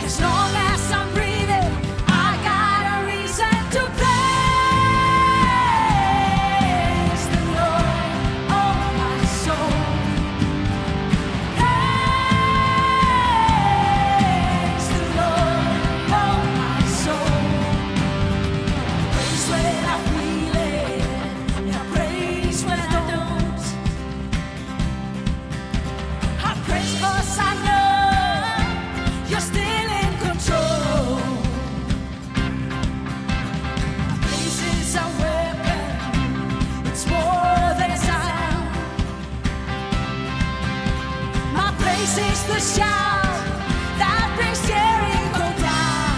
As long as I'm breathing, I got a reason to praise the Lord, oh my soul. Praise the Lord, oh my soul. Praise when I feel it, and I praise when I don't. I praise 'cause I know you're still in control. Praise is a weapon, it's more than a sound. My praise is the shout that brings Jericho down.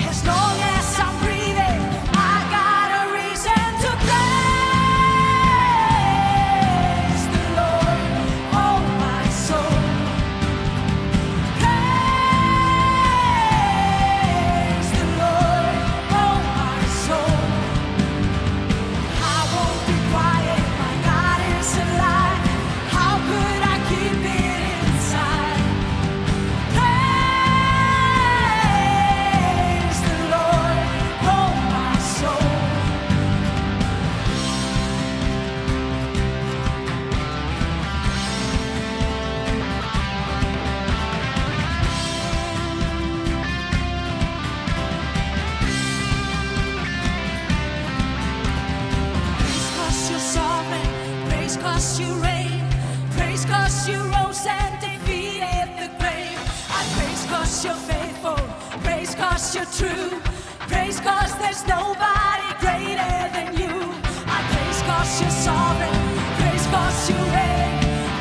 As long as I'm breathing, I got a reason to praise the Lord, oh my soul. Praise the Lord, oh my soul. I won't be quiet, my God is alive. How could I keep it inside? Praise the Lord, oh my soul. Praise 'cause you're sovereign, praise 'cause you reign, praise 'cause you rose and defeated the grave. I praise 'cause you're faithful, praise 'cause you're true, praise 'cause there's nobody greater than you. I praise 'cause you're sovereign, praise 'cause you reign,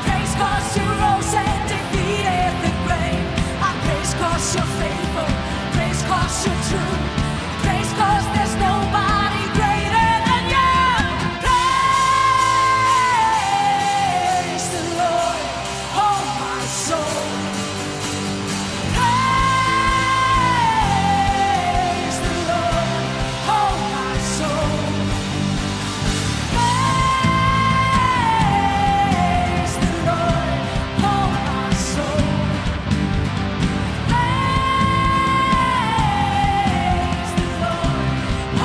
praise 'cause you rose and defeated the grave. I praise 'cause you're faithful, praise 'cause you're true, praise 'cause there's nobody greater than you. Praise the Lord, oh my soul. Praise the Lord, oh my soul. Praise the Lord, oh my soul. Praise the Lord,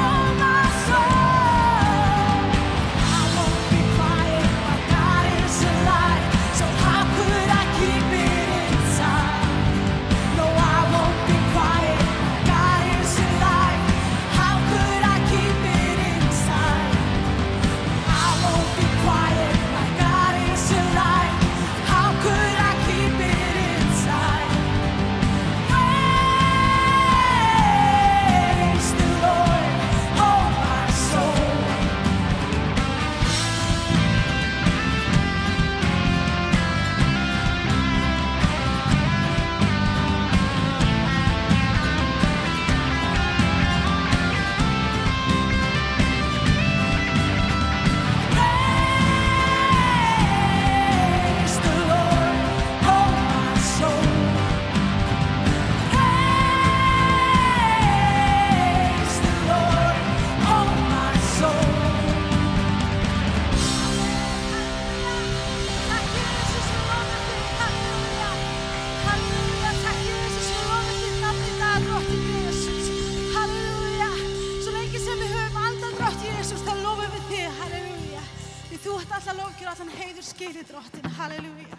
oh my soul. I won't be quiet, my God is alive. So how could I keep it inside? No, I won't be quiet, my God is alive. How could I keep it inside? I won't be quiet, my God is alive. How could I keep it inside? Praise the Lord, oh my soul. Praise the Lord, oh my soul. Praise the Lord, oh my soul. Tack Jesus för namnet ditt, halleluja. Halleluja, tack Jesus för namnet ditt, namn ditt är drottning Jesus. Halleluja. Så länge som vi höfum andan drottning Jesus, þá lofum við þig, halleluja. Því þú átt alla lofgjör, allan heiður skilið drottin, halleluja.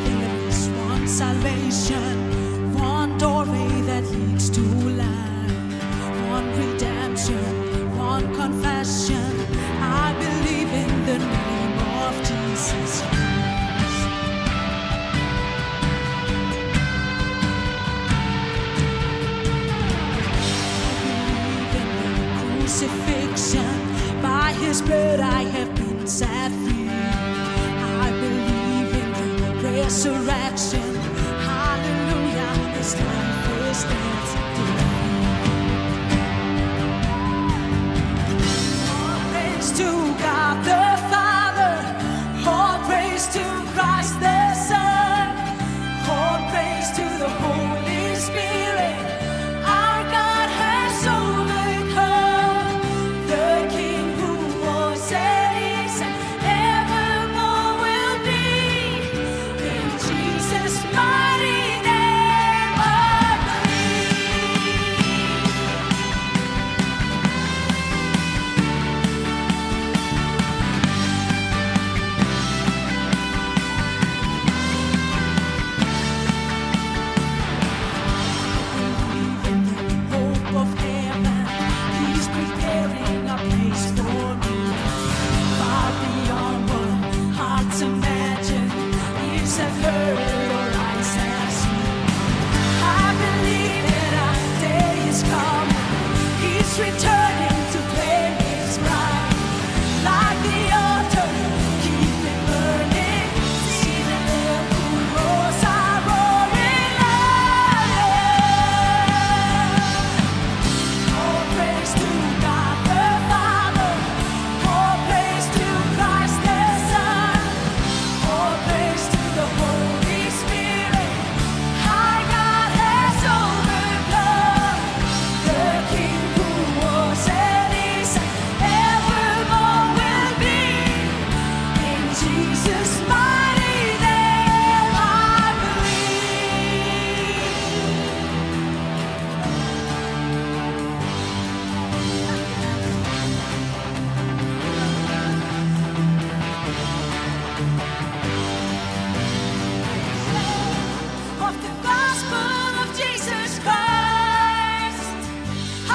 There is one salvation, one doorway that leads to life, one redemption, one confession. I believe in the name of Jesus. Crucifixion, by his blood I have been set free. I believe in the resurrection, hallelujah, this life is death. All praise to God the Father, all praise to Christ the Son.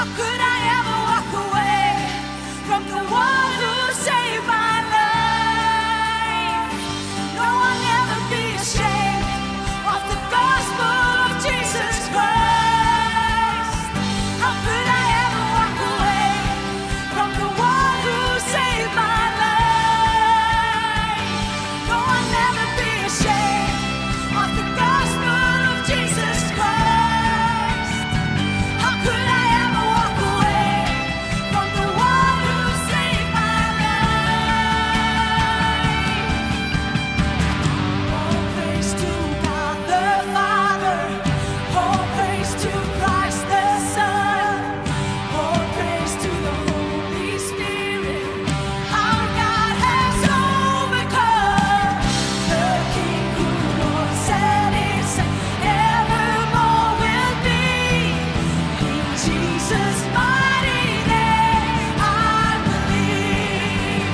How could I ever walk away from the one who saved my life? No, I'll never be ashamed of the gospel of Jesus Christ. How could I ever walk away from the one who saved my life? No, I'll never be ashamed of the gospel of Jesus Christ. How could I ever walk away from the one who saved my life? All praise to God the Father, all praise to Christ the Son, all praise to the Holy Spirit. Our God has overcome, the King who was and is and evermore will be. In Jesus' mighty name I believe.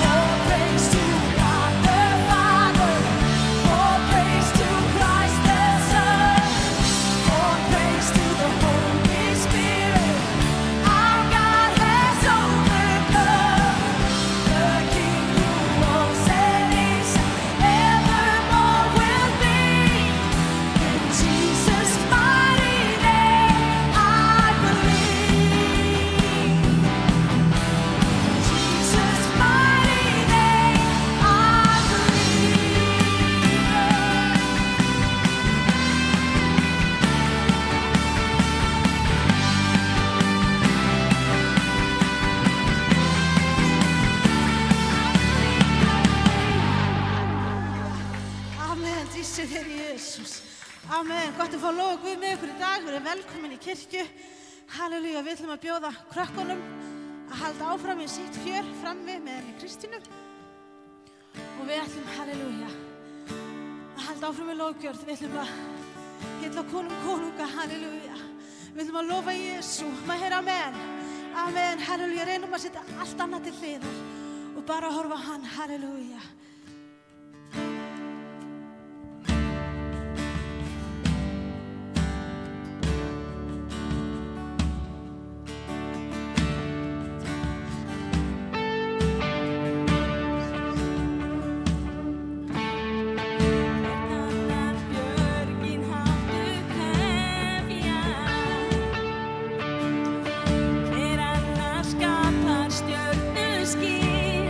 All praise to God the Father, all praise to Christ the Son, all praise to the Holy Spirit. Our God has overcome, the King who was and is and evermore will be. In Jesus' mighty name I believe. Jesus' mighty name I Amen, dísu þér Jesús. Amen, gott að fá lofa Guð með ykkur í dag. Við erum velkomin í kirkju. Halleluja, við ætlum að bjóða krökkunum að halda áfram í sitt fjör frammi með henni Kristínu. Og við ætlum, halleluja, að halda áfram í lofgjörð. Við ætlum að hylla konunga, halleluja. Við ætlum að lofa Jesú. Maður heyra amen. Amen, halleluja. Reynum að setja allt annað til hliðar og bara horfa á hann, halleluja. Björgin hafðu hefja, hver annar skapar stjörnuskinn.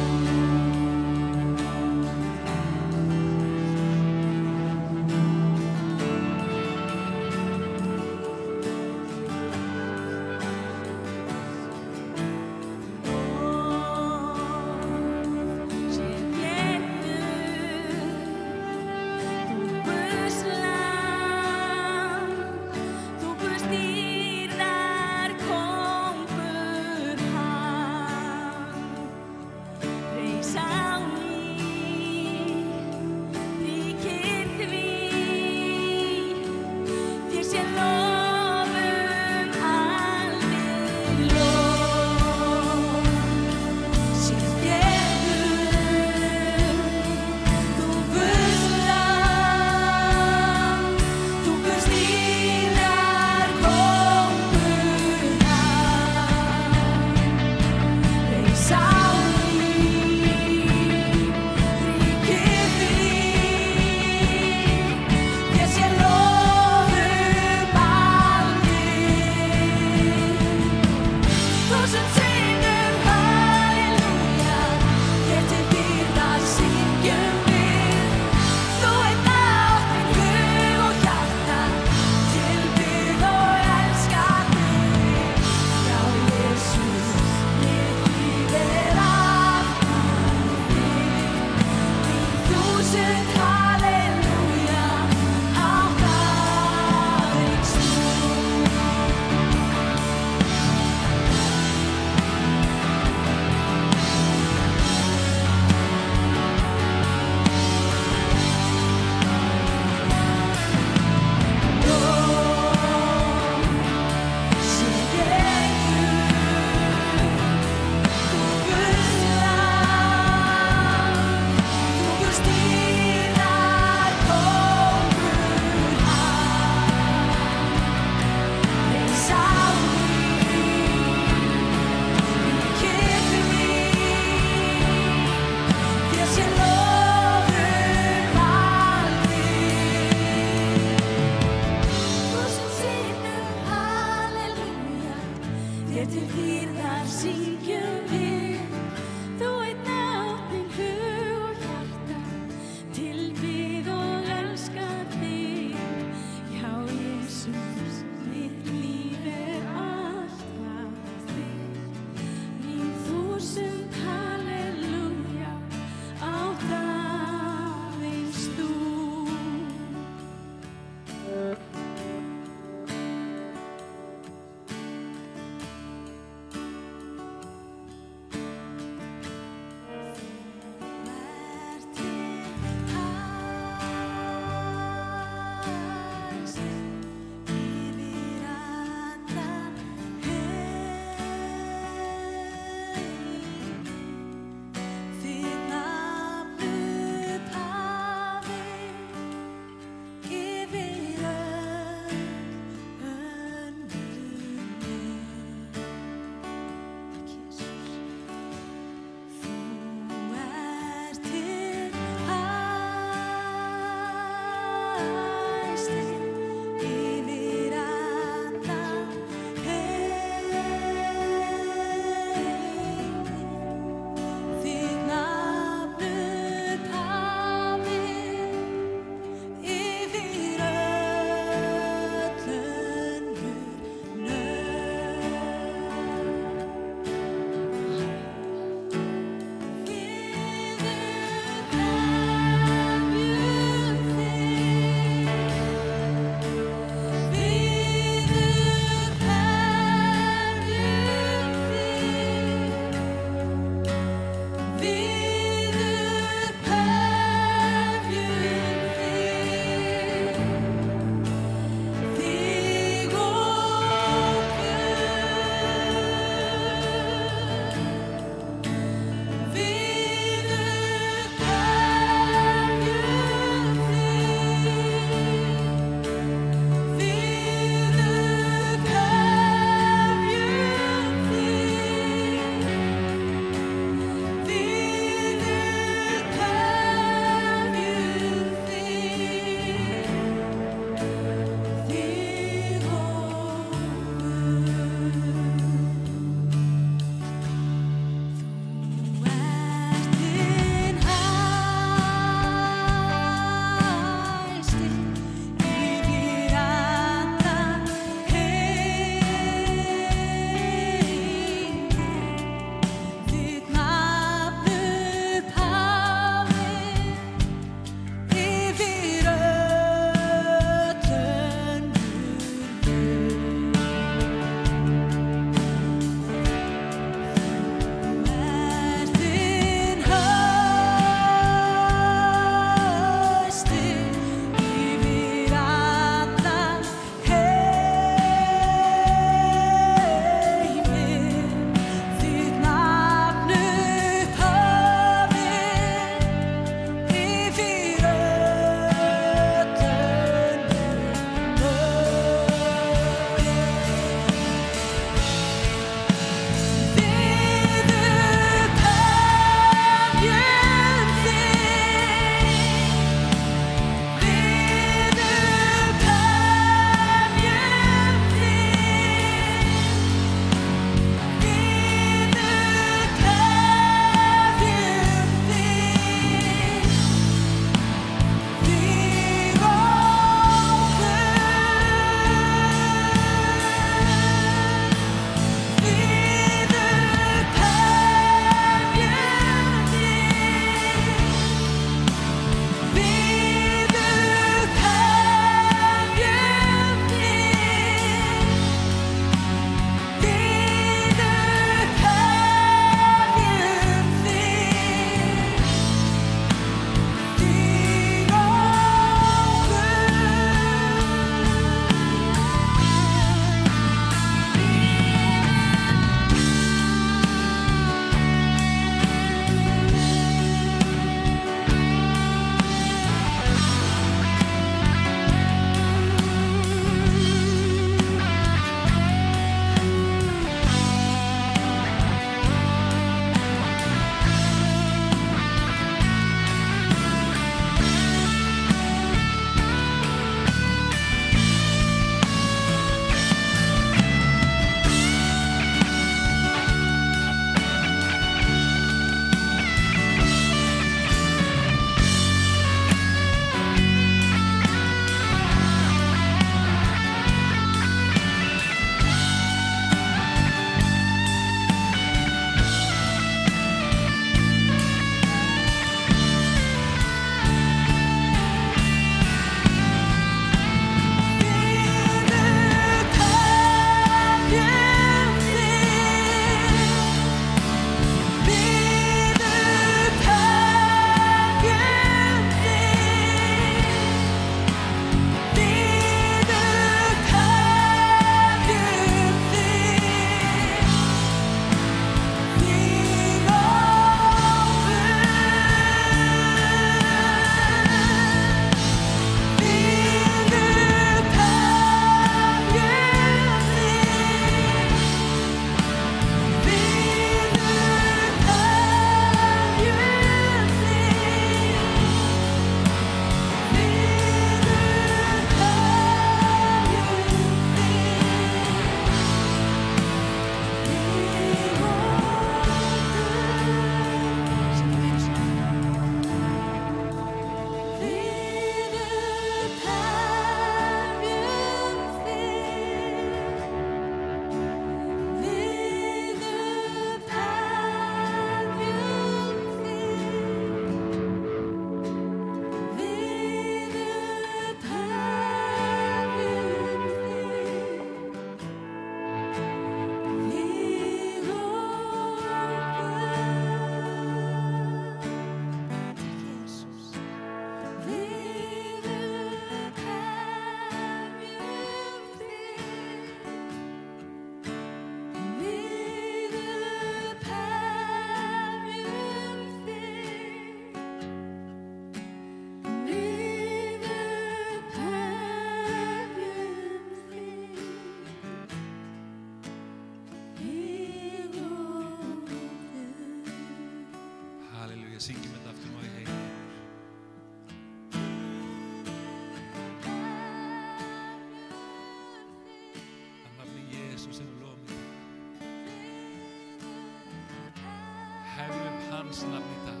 Hefjum upp hans nafn í dag.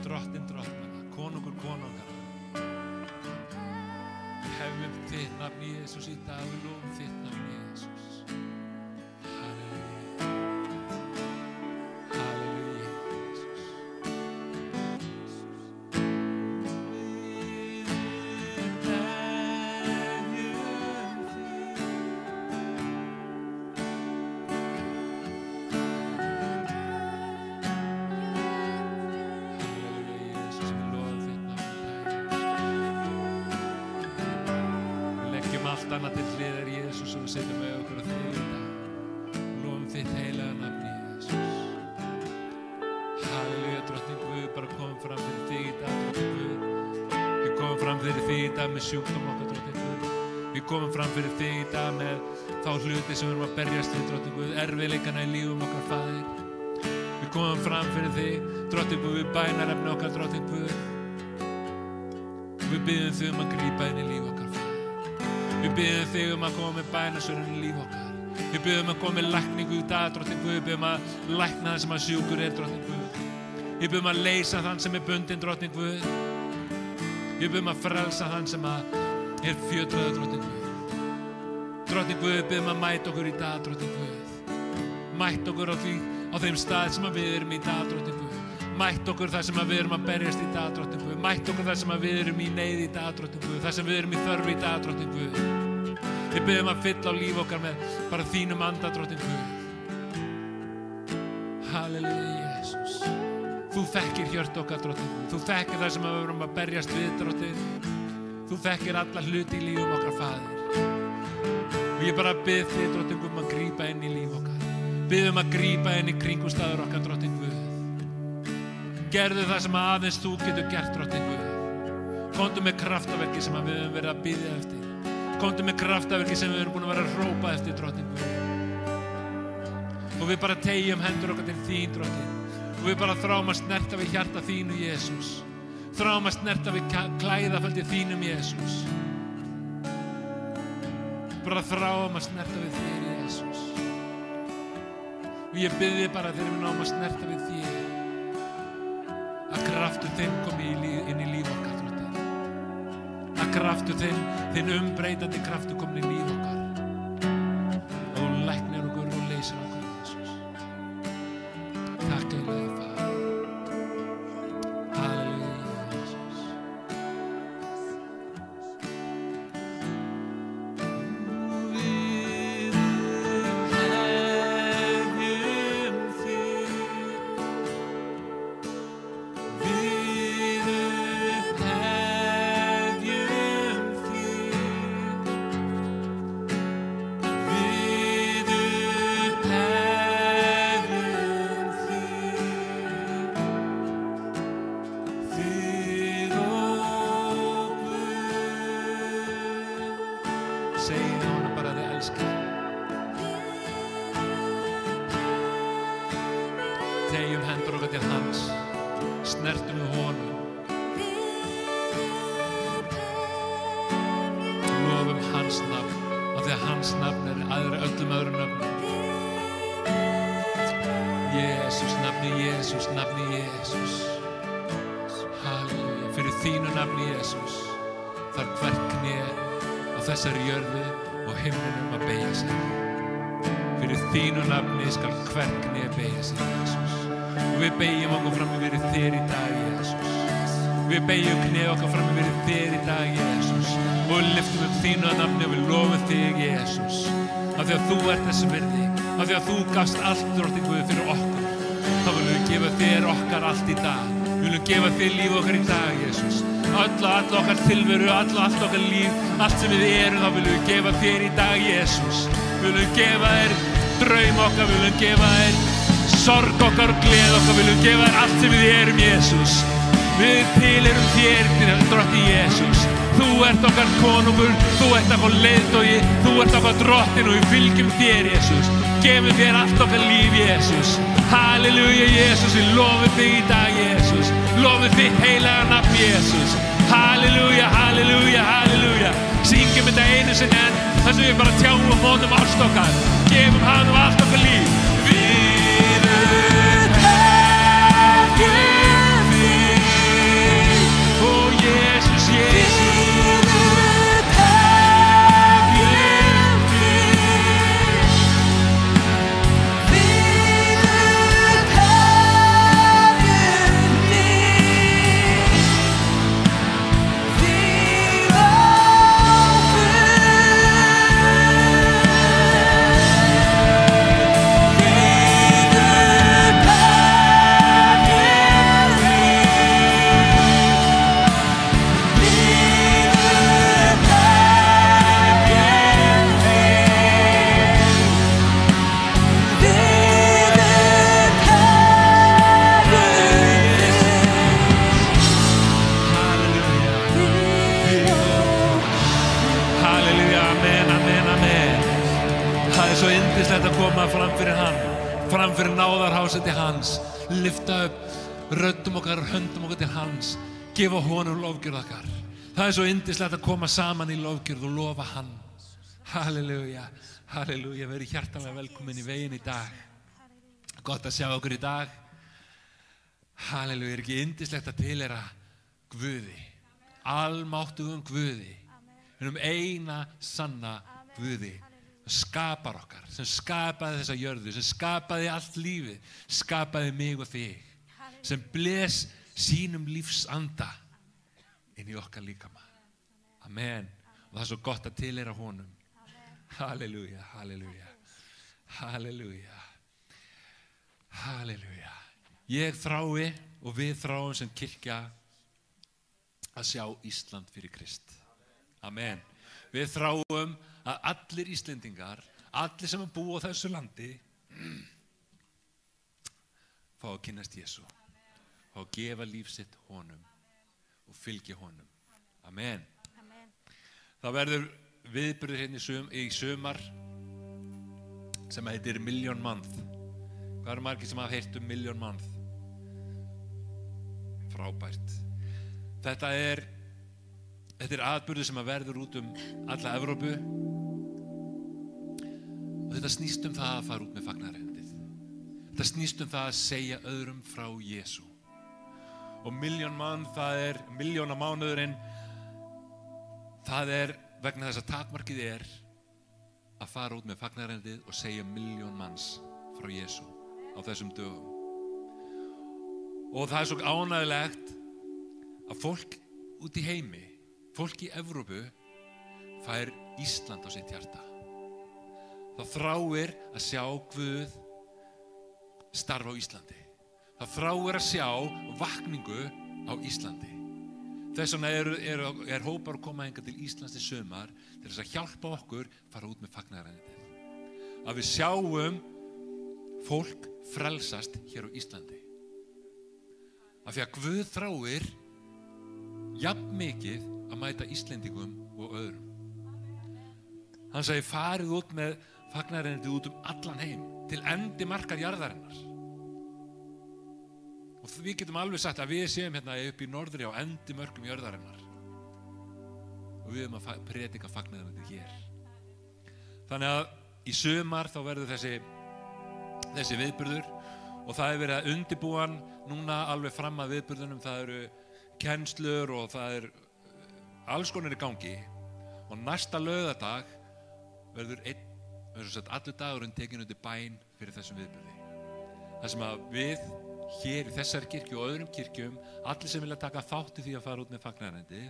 Drottinn drottnanna, konungur konungana. Hefjum upp þitt nafn í Jesús í dag, við lofum þitt nafn í Jesús. Annað til hliðar Jesús og við setjum með okkur á þig í dag. Lofum þitt heilaga nafn í Jesús. Halleluja, drottning Guð, bara komum fram fyrir þig í dag, drottning Guð. Við komum fram fyrir þig í dag með sjúkdóm okkar, drottning Guð. Við komum fram fyrir þig í dag með þá hluti sem við erum að berjast við, drottning Guð, erfiðleikana í lífum okkar, Faðir. Við komum fram fyrir þig, drottning Guð, við bænarefni okkar, drottning Guð. Við biðjum þig að grípa inn í líf okkar, Faðir. Við biðjum þig að koma með bænasvörun í líf okkar. Við biðjum að koma með lækningu í dag, drottning Guð. Við biðjum að lækna þann sem að sjúkur drottning Guð. Við biðjum að leysa þann sem bundinn, drottning Guð. Við biðjum að frelsa þann sem að fjötraður, drottning Guð. Drottning Guð, við biðjum að mæta okkur í dag, drottning Guð. Mæta okkur á þeim stað sem að við erum í dag, drottning Guð. Mætt okkur þar sem við erum að berjast í dag, drottning Guð. Mætt okkur þar sem við erum í neyð í dag, drottning Guð. Þar sem við erum í þörf í dag, drottning Guð. Við biðjum að fylla á líf okkar með bara þínum anda, drottning Guð. Halleluja, Jesús. Þú þekkir hjört okkar, drottning Guð. Þú þekkir þar sem við erum að berjast við, drottning. Þú þekkir alla hluti í lífum okkar, Faðir. Og ég bara bið þig, drottning Guð, að grípa inn í líf okkar. Biðjum að grípa inn í kringumstæður okkar, drottning Guð. Gerðu það sem aðeins þú getur gert, drottning Guð. Komdu með kraftaverki sem við höfum verið að biðja eftir. Komdu með kraftaverki sem við erum búin að vera að hrópa eftir, drottning Guð. Og við bara teygjum hendur okkar til þín, drottning. Og við bara þráum að snerta við hjarta þínu, Jesús. Þráum að snerta við klæðaföldi þínum, Jesús. Bara þráum að snerta við þér, Jesús. Og ég bið þig bara þegar við náum að snerta við þér, að kraftur þinn komi inn í líf okkar, drottning. Að kraftur þinn umbreytandi kraftur komi inn í líf okkar. Og þú læknir okkur og leysir okkur, Jesús. Takk heilagur Faðir. Halleluja, Jesús. Þessari jörðu og himninum að beygja sig. Fyrir þínu nafni skal hvert kné beygja sig, Jesús. Og við beygjum okkur fram fyrir þér í dag, Jesús. Við beygjum kné okkar fram fyrir þér í dag, Jesús. Og við lyftum upp þínu nafni og við lofum þig, Jesús. Af því að þú ert þess virði, af því að þú gafst allt, drottning Guð, fyrir okkur. Þá viljum við gefa þér okkar allt í dag. Við viljum gefa þér líf okkar í dag, Jesús. Alla okkar tilveru, allt okkar líf, allt sem við erum, þá viljum við gefa þér í dag, Jesús. Við viljum gefa þér draum okkar, við viljum gefa þér sorg okkar og gleð okkar, við viljum gefa þér allt sem við erum, Jesús. Við tilheyrum þér, drottning Jesús. Þú ert okkar konungur, þú ert okkar leiðtogi, þú ert okkar drottinn og við fylgjum þér, Jesús. Gefum þér allt okkar líf, Jesús. Halleluja, Jesús, við lofum þig í dag, Jesús. Lofum þitt heilaga nafn, Jesús. Halleluja, halleluja, halleluja. Syngjum þetta einu sinni enn, þar sem við bara tjáum honum ást okkar. Gefum honum allt okkar líf. Við yndislegt að koma fram fyrir hann, fram fyrir náðarhásið til hans, lyfta upp röddum okkar, höndum okkar til hans, gefa honum lofgjörð okkar. Það svo yndislegt að koma saman í lofgjörð og lofa hann. Halleluja, halleluja, verið hjartanlega velkomin í veginn í dag. Gott að sjá okkur í dag. Halleluja, ekki yndislegt að tilheyra Guði, almáttugum Guði, eina sanna Guði, sem skapar okkar, sem skapaði þessa jörðu, sem skapaði allt lífið, skapaði mig og þig, sem bles sínum lífsanda inn í okkar líkama. Amen. Og það svo gott að tilheyra honum. Halleluja, halleluja, halleluja, halleluja. Ég þrái og við þráum sem kirkja að sjá Ísland fyrir Krist. Amen. Við þráum að allir Íslendingar, allir sem búa á þessu landi, fá að kynnast Jesú, fá að gefa líf sitt honum og fylgja honum. Amen. Það verður viðburður hérna í sumar sem heitir Million Month. Hvað eru margir sem hafa heyrt Million Month? Frábært. Þetta er atburður sem verður út alla Evrópu og þetta snýst það að fara út með fagnaðarerindið. Þetta snýst það að segja öðrum frá Jesú. Og Million Month, það er milljónamánuðurinn, það er vegna þess að takmarkið að fara út með fagnaðarerindið og segja milljón manns frá Jesú á þessum dögum. Og það svo ánægjulegt að fólk út í heimi, fólk í Evrópu, fær Ísland á sitt hjarta. Það þráir að sjá Guð starfa á Íslandi. Það þráir að sjá vakningu á Íslandi. Þess vegna er hópar að koma hingað til Íslands til sumar til þess að hjálpa okkur fara út með fagnaðarerindið. Að við sjáum fólk frelsast hér á Íslandi. Af því að Guð þráir jafn mikið að mæta Íslendingum og öðrum. Hann sagði farið út með fagnaðarerindið út allan heim til endimarkar jarðarinnar. Og við getum alveg sagt að við séum hérna upp í norðri á endimörkum jörðarinnar. Og við að predika fagnaðarerindið hér. Þannig að í sumar þá verður þessi viðburður og það verið að undirbúa hann núna alveg fram að viðburðunum. Það eru kennslur og það alls konar í gangi. Og næsta laugardag verður allur dagurinn tekinn undir bæn fyrir þessum viðburði. Það sem að við hér í þessari kirkju og öðrum kirkjum, allir sem vilja taka þátt í því að fara út með fagnaðarerindið,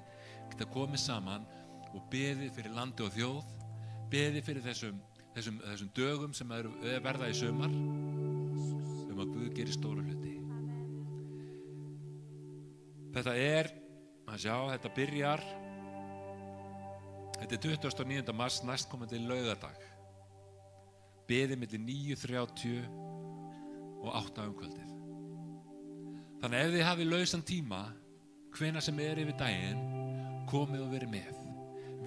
geta komið saman og beðið fyrir landi og þjóð, beðið fyrir þessum dögum sem verða í sumar, að Guð gerir stóra hluti. Þetta byrjar, þetta er 29. mars, næstkomandi laugardag. Beðið milli 9:30 og 8 kvöldið. Þannig ef þið hafið lausan tíma, hvenær sem yfir daginn, komið og verið með.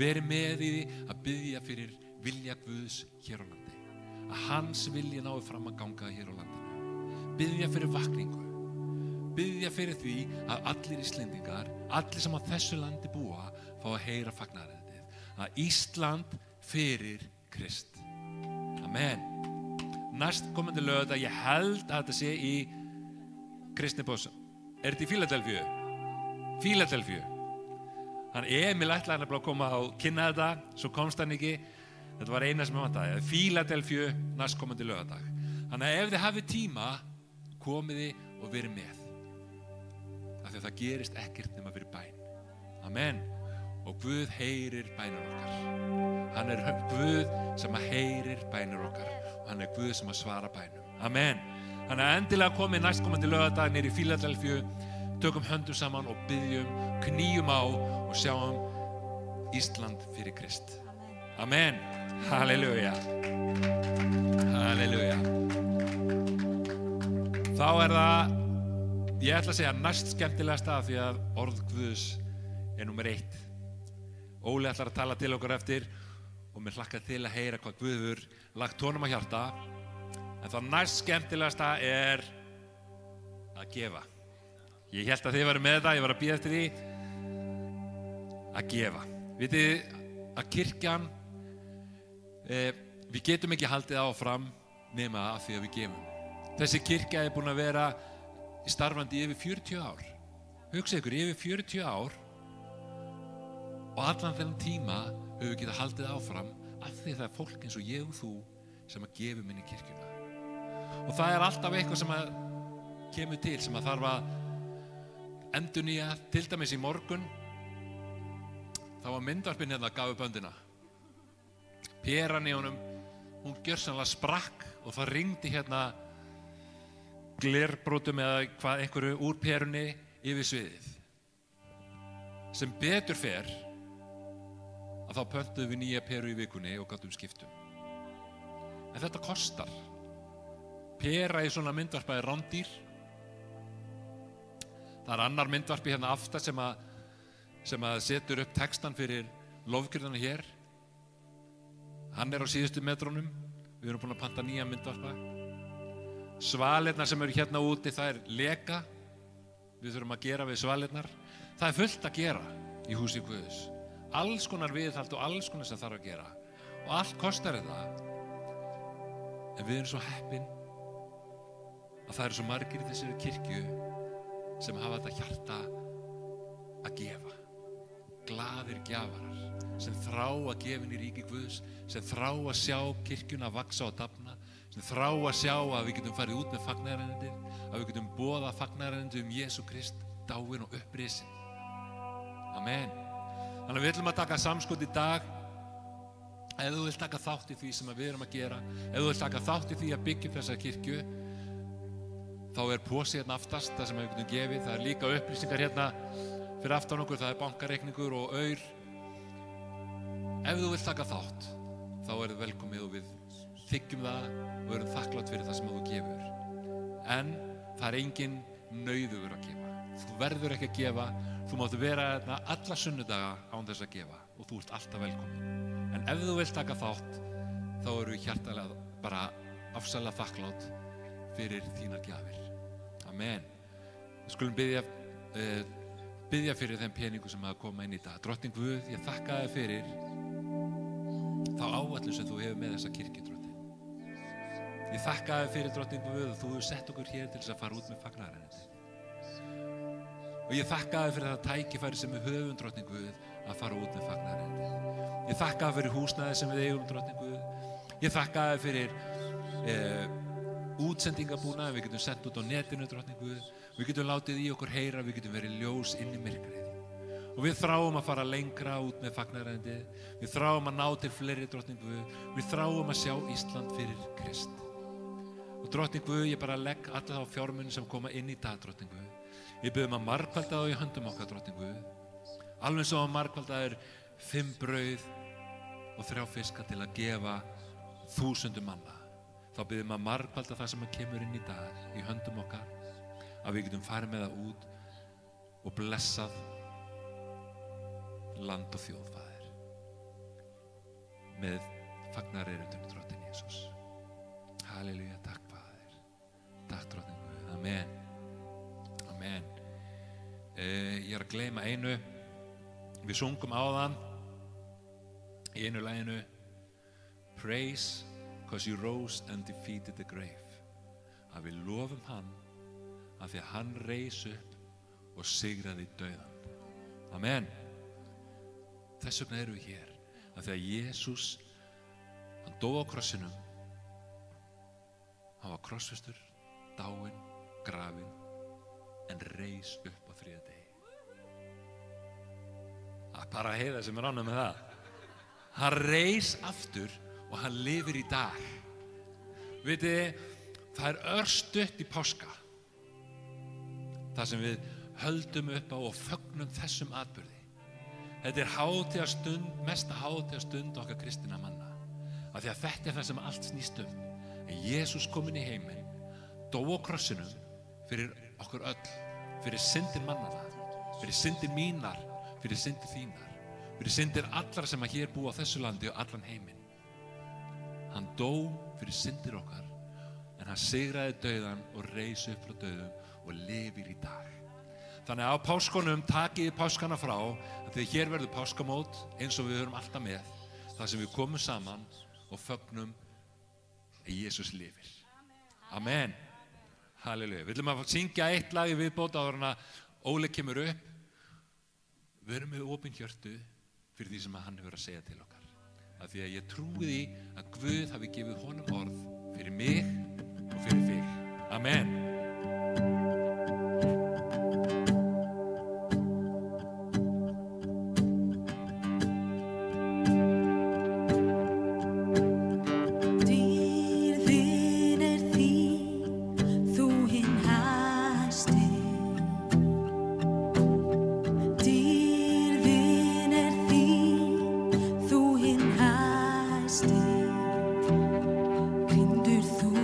Verið með í því að biðja fyrir vilja Guðs hér á landi. Að hans vilji nái fram að ganga hér á landinu. Biðja fyrir vakningu. Biðja fyrir því að allir Íslendingar, allir sem á þessu landi búa, fá að heyra fagnaðarerindið. Að Ísland fyrir Krist. Amen. Næstkomandi laugardag, ég held að þetta sé í Kristniboss. Þetta í Fíladelfíu? Fíladelfíu. Hann Emil ætlaði að koma og kynna þetta, svo komst hann ekki. Þetta var eina sem hann vantaði. Fíladelfíu næstkomandi laugardag. Þannig að ef þið hafið tíma, komiði og verið með. Af því að það gerist ekkert nema fyrir bæn. Amen. Og Guð heyrir bænir okkar. Hann Guð sem heyrir bænir okkar. Og hann Guð sem svara bænum. Amen. Þannig að endilega komið næstkomandi laugardag niður í Fíladelfíu, tökum höndum saman og byggjum, knýjum á og sjáum Ísland fyrir Krist. Amen. Halleluja. Halleluja. Þá það, ég ætla að segja næst skemmtilegasta því að orð Guðs númer 1. Óli ætlar að tala til okkur eftir og mér hlakkar til að heyra hvað Guð hefur lagt honum á hjarta. En það næst skemmtilegasta að gefa. Ég hélt að þið væru með það, ég var að bíða eftir því að gefa. Vitið að kirkjan, við getum ekki haldið áfram nema af því að við gefum. Þessi kirkja búin að vera starfandi yfir 40 ár. Hugsa ykkur, yfir 40 ár og allan þennan tíma höfum við getað haldið áfram af því það fólk eins og ég og þú sem að gefum inn í kirkjuna. Og það alltaf eitthvað sem að kemur til, sem að þarf að endurnýja. Til dæmis í morgun, þá var myndvarpinn hérna að gafu böndina. Peran í honum, hún gjörsamlega sprakk og það ringdi hérna glerbrotum eða hvað einhverju úr perunni yfir sviðið. Sem betur fer að þá pöntuðum við nýja peru í vikunni og gátum skiptum. En þetta kostar. Pera í svona myndvarpa rándýr. Það annar myndvarpi hérna aftast sem að setur upp textan fyrir lofgjörðana hér. Hann á síðustu metrónum. Við erum búin að panta nýja myndvarpa. Svalirnar sem eru hérna úti, það leka. Við þurfum að gera við svalirnar. Það fullt að gera í húsi Guðs. Alls konar viðhald og alls konar sem þarf að gera. Og allt kostar þetta. En við erum svo heppin að það eru svo margir í þessari kirkju sem hafa þetta hjarta að gefa. Glaðir gjafarar sem þrá að gefa inn í ríki Guðs, sem þrá að sjá kirkjuna vaxa og dafna, sem þrá að sjá að við getum farið út með fagnaðarerindið, að við getum boðað fagnaðarerindið Jesú Krist dáinn og upprisinn. Amen. Þannig að við ætlum að taka samskot í dag. Ef þú vilt taka þátt í því sem við erum að gera, ef þú vilt taka þátt í því að byggja upp þessa kirkju, þá posi hérna aftast það sem við getum gefið. Það líka upplýsingar hérna fyrir aftan okkur, það bankareikningur og aur. Ef þú vilt taka þátt, þá þið velkomið og við þiggjum það og erum þakklátt fyrir það sem þú gefur. En það engin nauðugur að gefa. Þú verður ekki að gefa, þú máttu vera hérna alla sunnudaga án þess að gefa og þú ert alltaf velkomin. En ef þú vilt taka þátt, þá erum við hjartalega bara afsælega þakklátt fyrir þínar gjafir. Amen. Við skulum biðja fyrir þeim peningu sem að koma inn í dag. Drottinn Guð, ég þakka þér fyrir þá áætlun sem þú hefur með þessa kirkju, Drottinn. Ég þakka þér fyrir, Drottinn Guð, að þú hefur sett okkur hér til þess að fara út með fagnaðarerindið. Og ég þakka þér fyrir það tækifæri sem við höfum, Drottinn Guð, að fara út með fagnaðarerindið. Ég þakka þér fyrir húsnæði sem við eigum, Drottinn Guð. Ég þakka þér fyrir útsendingabúnað, við getum sent út á netinu, Drottinn Guð. Við getum látið í okkur heyra, við getum verið ljós inn í myrkrið. Og við þráum að fara lengra út með fagnaðarerindið. Við þráum að ná til fleiri, Drottinn Guð. Við þráum að sjá Ísland fyrir Krist. Og Drottinn Guð, ég bara legg alla þá fjármuni sem koma inn í dag, Drottinn Guð. Við biðjum að margfalda þá í höndum okkar, Drottinn Guð. Alveg svo að margfalda 5 brauð og 3 fiska til að gefa 1000 manna. Þá biðjum að margfalda það sem kemur inn í dag í höndum okkar, að við getum farið með það út og blessað land og þjóð, Faðir, með fagnaðarerindum, Drottinn Jesús. Halleluja, takk, Faðir. Takk, Drottinn Guð. Amen. Amen. Ég að gleyma einu. Við sungum áðan í einu laginu Praise because you rose and defeated the grave. Að við lofum hann af því að hann reis upp og sigraði dauðan. Amen. Þess vegna erum við hér, af því að Jesús, hann dó á krossinum. Hann var krossfestur, dáinn, grafinn, en reis upp á 3. degi. Bara Heiða sem ánægð með það. Hann reis aftur og hann lifir í dag. Vitið, það örstutt í páska. Það sem við höldum upp á og fögnum þessum atburði. Þetta hátíðarstund, mesta hátíðarstund okkar kristinna manna. Af því að þetta það sem allt snýst En Jesús kom inn í heiminn, dó á krossinum fyrir okkur öll, fyrir syndir mannanna, fyrir syndir mínar, fyrir syndir þínar, fyrir syndir allra sem að hér búa á þessu landi og allan heiminn. Hann dó fyrir syndir okkar, en hann sigraði dauðan og reis upp frá dauðum og lifir í dag. Þannig að á páskunum takiði páskana frá, þegar hér verður páskamót eins og við höfum alltaf með, þar sem við komum saman og fögnum að Jesús lifir. Amen. Halleluja. Við viljum að syngja eitt lag í viðbót áður en að Óli kemur upp. Við erum með opin hjörtu fyrir því sem hann hefur að segja til okkar. Af því að ég trúi því að Guð hafi gefið honum orð fyrir mig og fyrir þig. Amen. Grindur þú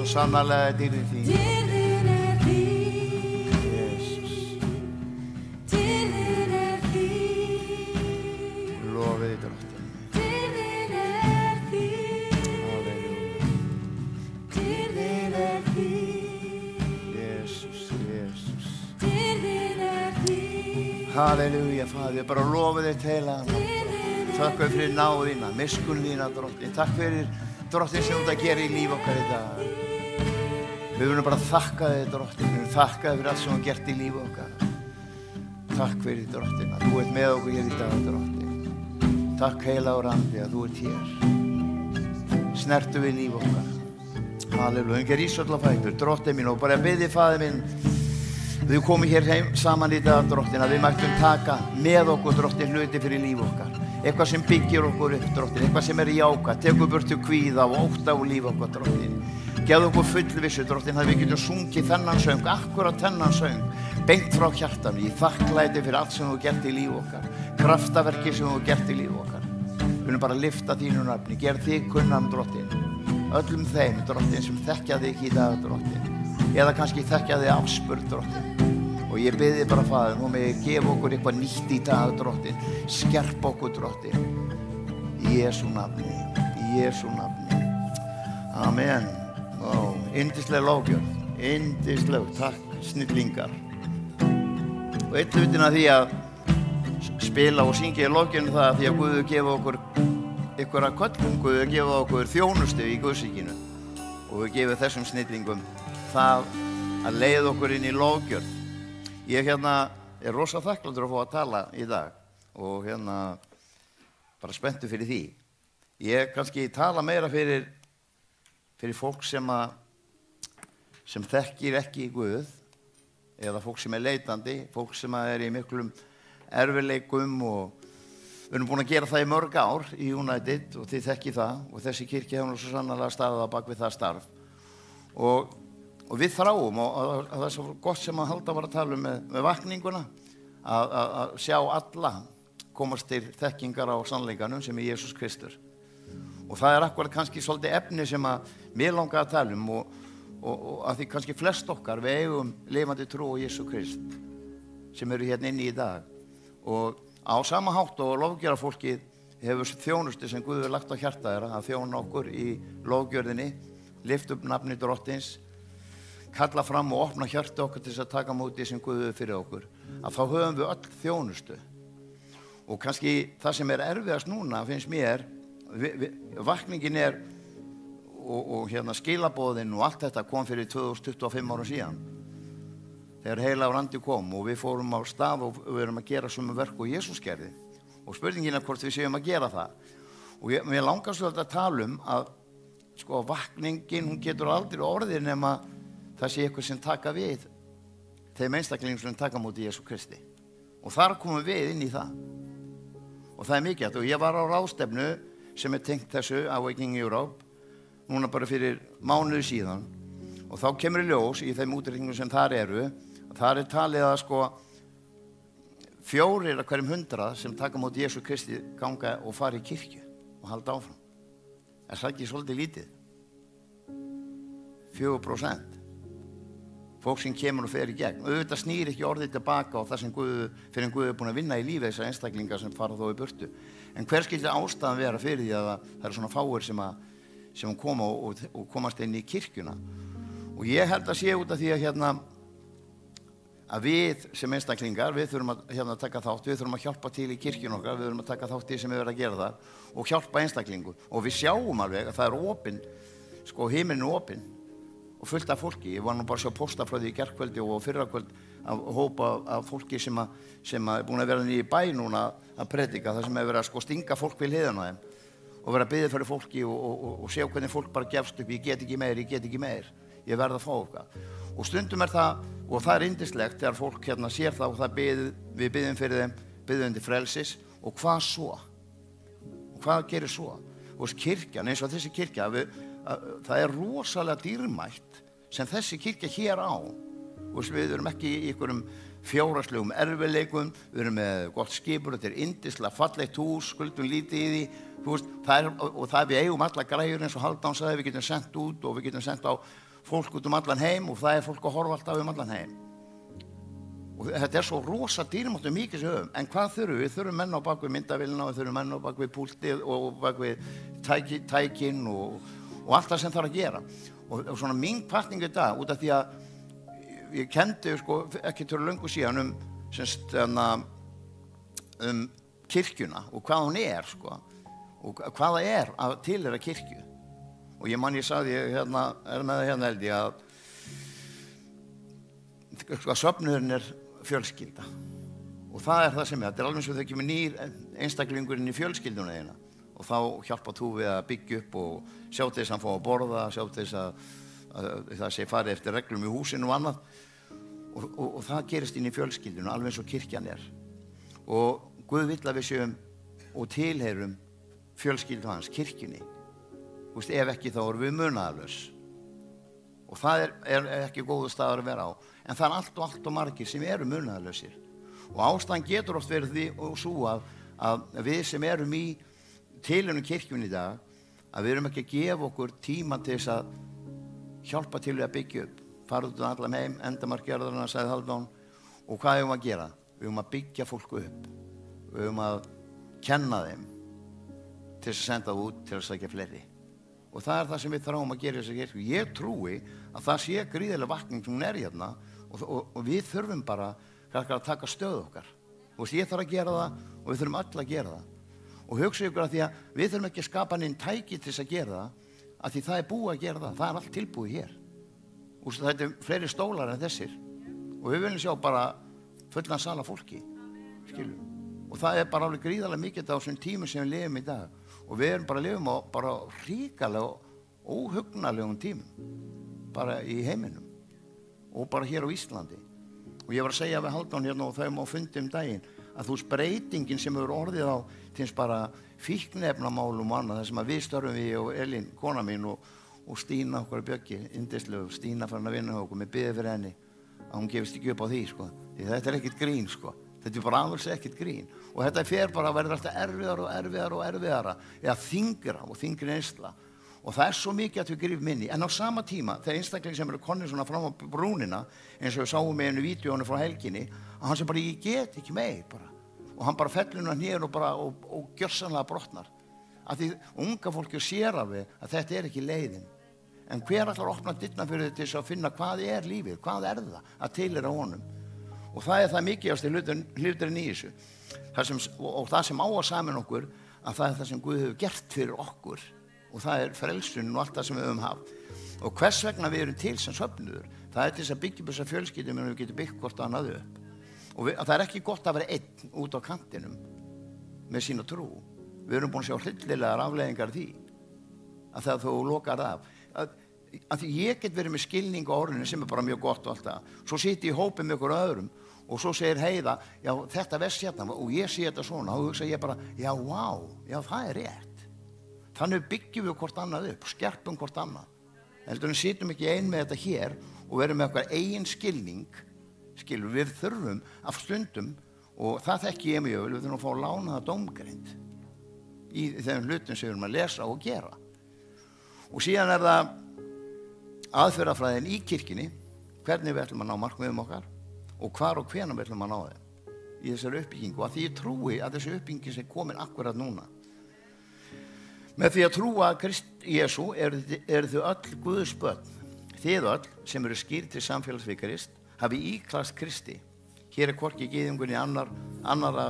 Sannarlega dýrðin þín. Dýrðin þín. Jesus. Dýrðin þín. Lofið þig, Drottinn. Dýrðin þín. Halleluja. Dýrðin þín. Jesus, Jesus. Dýrðin þín. Halleluja, Faðir, bara lofið þig til hann. Takk fyrir náðina, miskunn þína, Drottinn. Takk fyrir, Drottinn, sem þú ert að gera í líf okkar í dag. Við viljum bara þakka þig, Drottinn, við þakka þig fyrir allt sem þú gert í lífi okkar. Takk fyrir, Drottinn, að þú ert með okkur hér í dag, Drottinn. Takk heilagur Andi að þú ert hér. Snertu við líf okkar. Halleluja, engar ísöll á fætur, Drottinn mín, og bara biðja Faðir minn, við komum hér heim saman í dag, Drottinn, að við mættum taka með okkur, Drottinn, hluti fyrir líf okkar. Eitthvað sem byggir okkur upp, Drottinn, eitthvað sem jákvætt, tekur burtu kvíða og ótta úr líf okkar, Drottinn. Gefðu okkur fullvissu, Drottinn, að við getum sungið þennan söng, akkurat þennan söng, beint frá hjartanu, í þakklæti fyrir allt sem þú gert í líf okkar, kraftaverki sem þú gert í líf okkar. Við viljum bara lyfta þínu nafni, gera þig kunnan, Drottinn, öllum þeim, Drottinn, sem þekkja þig í dag, Drottinn, eða kannski þekkja þig afspurð, Drottinn. Og ég bið þig bara, Faðir, nú með gefa okkur eitthvað nýtt í dag, Drottinn, skerpa okkur, Drottinn, í Jesú nafni, í Jesú nafni. Amen. Yndisleg lofgjörð, yndisleg, takk snillingar. Og einn hlutin af því að spila og syngja í lofgjörðinu það að því að Guð gefa okkur einhverja köllun, Guð gefa okkur þjónustu í Guðsríkinu og við gefum þessum snillingum það að leiða okkur inn í lofgjörð. Ég er rosa þakklátur að fá að tala í dag og bara spenntur fyrir því. Ég kannski tala meira fyrir fólk sem þekkir ekki Guð eða fólk sem leitandi, fólk sem í miklum erfiðleikum og við erum búin að gera það í mörg ár í United og þið þekki það og þessi kirkja hefur svo sannarlega staðið á bak við það starf og við þráum og það er svo gott sem að Halda var að tala um með vakninguna að sjá alla komast til þekkingar á sannleikanum sem Jesús Kristur. Og það akkurat kannski svolítið efni sem að mér langar að tala um og að því kannski flest okkar við eigum lifandi trú á Jesú Krist sem eru hérna inni í dag. Og á sama hátt og lofgjörðarfólkið hefur þjónustu sem Guð hefur lagt á hjarta þeirra að þjóna okkur í lofgjörðinni, lyfta upp nafni Drottins, kalla fram og opna hjarta okkur til þess að taka móti sem Guð hefur fyrir okkur, að þá höfum við öll þjónustu. Og kannski það sem erfiðast núna finnst mér, vakningin og skilaboðin og allt þetta kom fyrir 2025 árum síðan þegar heilagur Andi kom og við fórum á stað og við erum að gera sömu verk og Jesús gerði og spurningin hvort við séum að gera það og mér langar svolítið að tala um að vakningin hún getur aldrei orðið nema það sé eitthvað sem taka við þeim einstaklingum sem taka móti Jesú Kristi og þar komum við inn í það og það mikið og ég var á ráðstefnu sem tengt þessu Awakening Europe núna bara fyrir mánuði síðan og þá kemur í ljós í þeim útreikningum sem þar eru þar talið að 4 af hverjum 100 sem taka móti Jesú Kristi ganga og fara í kirkju og halda áfram. Það ekki svolítið lítið. 4%. Fólk sem kemur og fer í gegn. Og auðvitað snýr ekki orðið tilbaka á það sem fyrir Guð búin að vinna í lífi þessar einstaklingar sem fara þó í burtu. En hver skyldi ástæðan vera fyrir því að það svona fáir sem koma og komast inn í kirkjuna. Og ég held að sé út af því að við sem einstaklingar, við þurfum að taka þátt, við þurfum að hjálpa til í kirkjun okkar, við þurfum að taka þátt í sem við verðum að gera það og hjálpa einstaklingu. Og við sjáum alveg að það opinn, himinn opinn og fullt af fólki. Ég var nú bara svo posta frá því í gærkvöldi og fyrrakvöld að hópa af fólki sem búin að vera niður í bæ núna að predika, það sem verið að stinga fólk við hliðina á þeim og vera að biðja fyrir fólki og sjá hvernig fólk bara gefst upp, ég get ekki meir, ég verð að fá okkar. Og stundum það, og það yndislegt þegar fólk sér það og við biðjum fyrir þeim, biðjum til frelsis og hvað svo? Og hvað gerir svo? Og kirkjan, eins og þessi kirkja, það rosalega dýrmætt sem þessi kirkja hér á Við erum ekki í einhverjum fjárhagslegum erfiðleikum, við erum með gott skipur, þetta yndislega fallegt hús, skuldum lítið í því, það við eigum alla græjur eins og Hálfdán sagði, við getum sendt út og við getum sendt á fólk út allan heim og það fólk að horfa alltaf allan heim. Og þetta svo rosa dýrmáttu mikið sem höfum, en hvað þurfum við? Við þurfum menn á bakvið myndavélina, við þurfum menn á bakvið púltið og bakvið tækin og allt það sem þarf að gera. Og svona mín kvartning í dag, út af því að ég kendi ekki til löngu síðan kirkjuna og hvað hún og hvað það að tilheyra kirkju. Og ég sagði hérna, með það hérna held ég að söfnuðurinn fjölskylda. Og það það sem þetta alveg eins og þau kemur nýr einstaklingur inn í fjölskylduna þína. Og þá hjálpar þú við að byggja upp og sjá til þess að hann fá að borða, sjá til þess að það sé farið eftir reglum í húsinu og annað. Og það gerist inn í fjölskylduna, alveg eins og kirkjan Og Guð vill að við séum og tilheyrum fjölskyldu hans, kirkjunni. Ef ekki þá erum við munaðarlaus. Og það ekki góður staður að vera á. En það allt og margir sem eru munaðarlausir. Og ástæðan getur oft verið því og svo að við sem erum í tilheyrum kirkjunni í dag, að við erum ekki að gefa okkur tíma til þess að hjálpa til við að byggja upp. Fara út allan heim, endamarkjarðarna, sagði Hálfdán. Og hvað eigum að gera? Við eigum að byggja fólku upp. Við eigum að kenna þeim til þess að senda það út til að sækja fleiri. Og það það sem við þráum að gera í þessari kirkju. Ég trúi að það sé gríðarleg vakning sem hún hérna og við þurfum bara að taka stöðu okkar. Ég þarf að gera það og við þurfum öll að gera það. Og hugsa ykkur að því að við þurfum ekki að skapa neinn tæki til þess að gera það, að því það búið að gera það. Það allt tilbúið hér. Þetta fleiri stólar en þessir. Og við viljum sjá bara fullan sal af fólki. Og það bara alveg gríðarlega mikið á þessum tímum sem við lifum í dag. Og við erum bara að lifum á bara ríkalega óhugnalegum tímum. Bara í heiminum. Og bara hér á Íslandi. Og ég var að segja við Hálfdán hérna og þau má fundi daginn að breytingin sem hefur orðið á til bara fíkniefnamálum og annað, þar sem að við störfum við og Elín, kona mín og Stína okkar Bjöggi, yndislegu, Stína farin að vinna hjá okkur, með biði fyrir henni að hún gefist ekki upp á því, Því þetta ekkert grín, Þetta bara alveg ekkert grín. Og þetta fer bara að verða alltaf erfiðara, eða þyngra og þyngri neysla. Og það svo mikið að við grifum inn í. En á sama tíma, þegar einstaklingar sem eru konir svona fram á brúnina, eins og við sáum með einu vídeónu frá helginni, að hann sem bara, ég get ekki meir bara. Og hann bara fellur hún niður og gjörsamlega brotnar. Af því unga fólki sér af við að þetta ekki leiðin. En hver ætlar að opna dyrnar fyrir til þess að finna hvað lífið, hvað það að tilheyra honum. Og það það mikilvægasti hluturinn í þessu. Það sem á að sameina okkur, að það það sem Guð hefur gert fyrir okkur. Og það frelsunin og allt það sem við höfum haft. Og hvers vegna við erum til sem söfnuður. Það til þess að byggja upp þessa fjölskyldu en við getum byggt hvort annað upp. Og það ekki gott að vera einn út á kantinum með sína trú. Við erum búin að sjá hryllilegar afleiðingar því. Að það þú lokar af. Að því ég get verið með skilning á orðinu sem bara mjög gott og allt það. Svo sitt ég í hópi með ykkur öðrum og svo segir Heiða, já þetta vers hérna og ég sé þetta svona og hugsa ég bara, já vá, já það rétt. Þannig byggjum við hvort annað upp, skerpum hvort annað. Heldur en sittum ekki ein með þetta hér og verum með okkar eigin skilning, við þurfum af stundum og það þekki ég mjög vel, við þurfum að fá að lána það dómgreind í þeim hlutum sem við erum að lesa og gera. Og síðan það aðferðafræðin í kirkjunni, hvernig við ætlum að ná markmiðum okkar og hvar og hvenær við ætlum að ná þeim í þessari uppbyggingu. Og því ég trúi að þessi uppbygging sem komin akkurat núna. Með því að trúa að Jésu eru þau öll Guðs börn. Þið öll sem eru skýrð til samfélags við Krist hafi íklast Kristi. Hér hvorki gyðingunni annara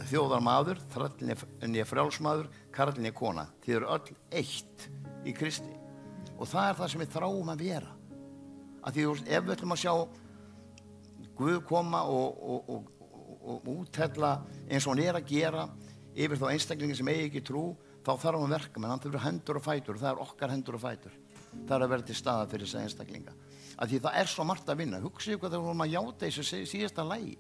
þjóðar maður, þrællinn frjálsmaður, karlinn kona. Þið eru öll eitt í Kristi. Og það það sem við þráum að vera. Að því ef við ætlum að sjá Guð koma og úthella eins og hann að gera yfir þá einstaklingin sem eigi ekki trú, þá þarf hann verka, menn hann þurfur hendur og fætur og það okkar hendur og fætur. Það að vera til staðar fyrir þessa einstaklinga. Að því það svo margt að vinna. Hugsið hvað það vorum að játa þessu síðasta lagi.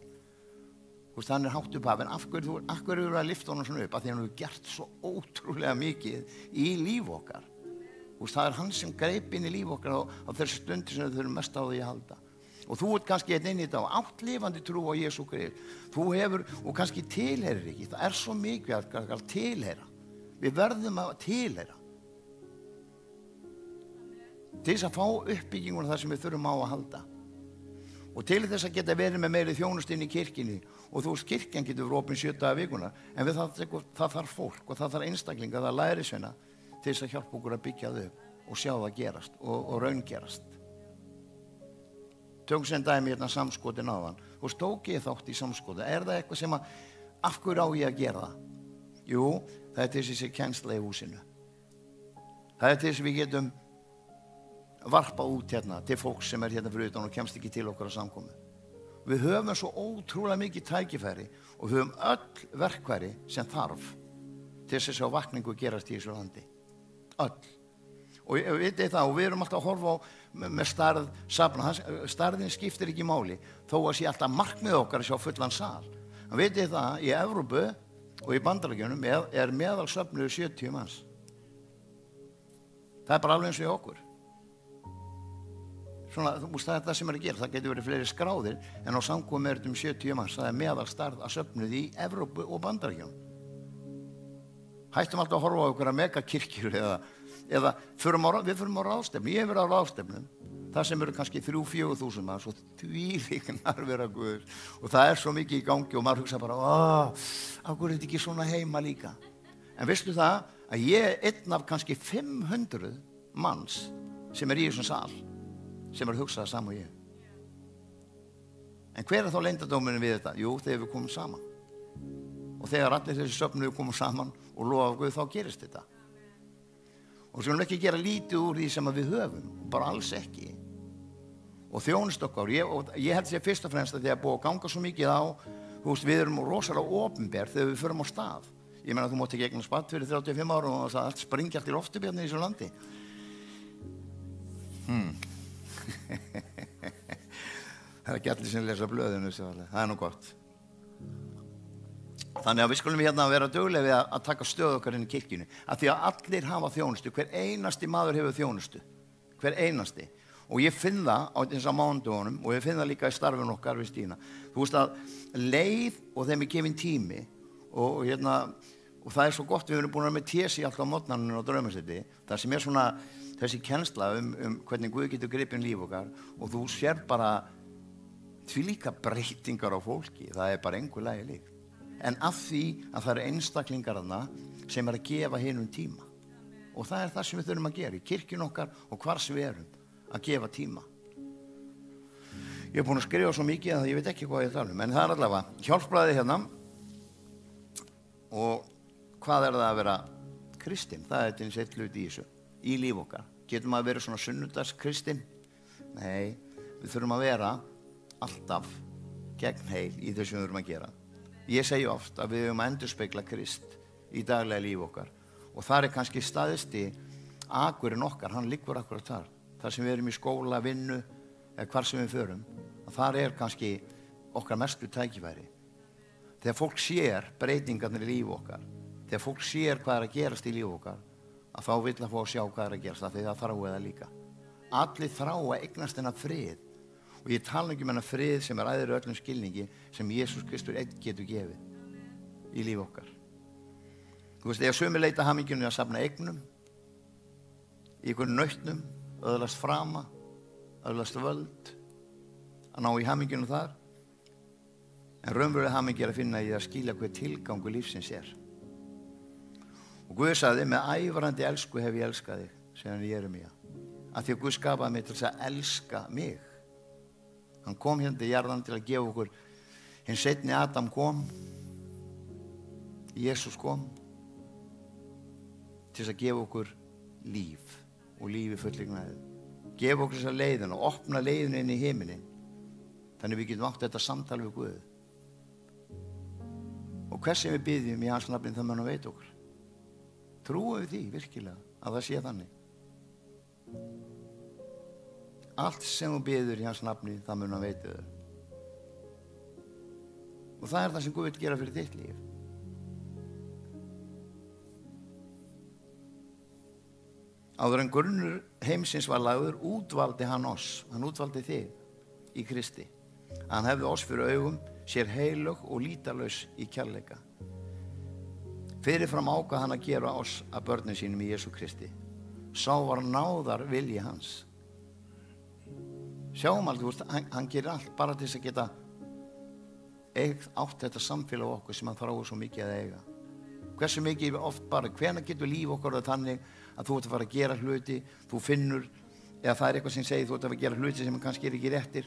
Hann hátt upp af, en af hverju eru að lyfta honum svona upp? Að því hann hefur gert svo ótrúlega mikið í líf okkar. Það hann sem greip inn í líf okkar á þessu stundi sem við þurfum mest á því að halda. Og þú ert kannski einn inn í þetta og átt lifandi trú á Jesú Krist. Þú hefur, og kannski tilheyrir ekki. Það svo mikið að tilheyra. Við verðum að tilheyra. Til þess að fá uppbygginguna þar sem við þurfum á að halda. Og til þess að geta verið með meiri þjónustu inn í kirkjunni. Og þú veist, kirkjan getur verið opin 7 daga vikuna. En það þarf fólk og það þarf einstaklinga, það lærisveina til þess að hjálpa okkur að byggja þau og sjá það gerast og raungerast. Tökum sem dæmi hérna samskotin áðan. Og tók ég þátt í samskoti. Það eitthvað sem að, af hverju á ég að gera það? Jú, það til þessi kennsla í húsinu. Það til þess við getum varpa út hérna til fólks sem hérna fyrir utan og kemst ekki til okkar á samkomu. Við höfum svo ótrúlega mikið tækifæri og við höfum öll verkfæri sem þarf til þess að vakningu gerast í þessu landi. Öll. Og við það, og við erum alltaf að horfa á með starð safna, starðin skiptir ekki máli, þó að sé alltaf markmið okkar að sjá fullan sal. En við það, í Evrópu og í Bandaríkjunum meðal söfnuðu 70 manns. Það bara alveg eins og í okkur. Svona, það það sem að gera, það getur verið fleiri skráðir, en á samkomu þetta 70 manns, það meðal starð að söfnuðu í Evrópu og Bandaríkjunum. Hættum alltaf að horfa á okkur að megakirkjur eða við förum á ráðstefnu. Ég hef verið á ráðstefnum, það sem eru kannski 3-4 þúsund manns og þvílík nærvera Guðs og það svo mikið í gangi og maður hugsa bara, af hverju er þetta ekki svona heima líka? En veistu það að ég einn af kannski 500 manns sem í þessum sal, sem hugsað saman og ég. En hver þá leyndardómurinn við þetta? Jú, þegar við komum saman. Og þegar allir þessi söfnuðu komum saman og lofa Guð, þá gerist þetta. Og við skulum ekki gera lítið úr því sem við höfum, bara alls ekki. Og þjónust okkar, ég held sér fyrst og fremst að því að búið að ganga svo mikið á, þú veist, við erum rosalega opinber þegar við förum á stað. Ég meina, þú mátt ekki eignast barn fyrir 35 ára og það allt springi allt í loftubjarni í þessu landi. Það ekki allir sem lesa blöðinu, það nú gott. Þannig að við skulum hérna vera duglegir við að taka stöð okkar inn í kirkjunni. Af því að allir hafa þjónustu, hver einasti maður hefur þjónustu. Hver einasti. Og ég finn það á þess að mánudögunum og ég finn það líka í starfinu okkar við Stína. Þú veist að leið og þeim gefinn tími og það svo gott, við erum búin að vera með tési alltaf á mótnarninu og draumasetti. Það sem svona þessi kennsla hvernig Guð getur gripið líf okkar og þú sér bara því líka breytingar á fólki. Það bara engu lagi líkt. En af því að það einstaklingar þarna sem að gefa hinum tíma. Og það það sem við þurfum að gera í kirkjun okkar og hvar sem við erum, að gefa tíma. Ég búin að skrifa svo mikið að ég veit ekki hvað ég tala en það allavega hjálpræði hérna. Og hvað það að vera kristinn? Það til eins eitt hluti í þessu, í líf okkar. Getum að vera svona sunnudagskristinn? Nei, við þurfum að vera alltaf gegn heil í þessu við þurfum að gera. Ég segi oft að við höfum að endurspegla Krist í daglega líf okkar og þar kannski staðisti akurinn okkar, hann liggur akkurat þar sem við erum í skóla, vinnu eða hvar sem við förum, þar kannski okkar mestu tækifæri. Þegar fólk sér breytingarnir í líf okkar, þegar fólk sér hvað að gerast í líf okkar, að þá vill að fá að sjá hvað að gerast, því það þrái það líka. Allir þrá að eignast þennan frið. Og ég tala ekki um þennan frið sem æðri öllum skilningi sem Jesús Kristur einn getur gefið í líf okkar. Þú veist, þegar sumir leita hamingjunni að safna eignum, í einhverjum nautnum, öðlast frama, öðlast völd, að ná í hamingjunum þar. En raunveruleg hamingja að finna í að skilja hver tilgangur lífsins Og Guð sagði, með ævarandi elsku hef ég elskað þig, segir hann í Jeremía. Af því að Guð skapaði mig til að elska mig. Hann kom hérna til jarðan til að gefa okkur, hinn seinni Adam kom, Jesús kom, til að gefa okkur líf og lífi fullingnaði. Gefa okkur þessa leiðin og opna leiðin inn í himinin. Þannig við getum átt þetta samtal við Guð. Og hvers sem við biðjum í hans nafni það mun hann veit okkur. Trúum við því virkilega að það sé þannig. Allt sem þú biður í hans nafni, það mun hann veita þér. Og það það sem Guð vill gera fyrir þitt líf. Áður en grunnur heimsins var lagður, útvaldi hann oss. Hann útvaldi þig. í Kristi. Hann hefði oss fyrir augum, sér heilög og lýtalaus í kærleika. Fyrirfram ákvað hann að gera oss að börnum sínum í Jesú Kristi. Sá var náðar vilji hans. Sjáum alveg, hann gerir allt bara til þess að geta átt þetta samfélag okkur sem hann þráir svo mikið að eiga. Hversu mikið oft bara, hvenær getur líf okkar þannig að þú ert að fara að gera hluti, þú finnur, eða það eitthvað sem segir þú ert að fara að gera hluti sem kannski ekki réttir,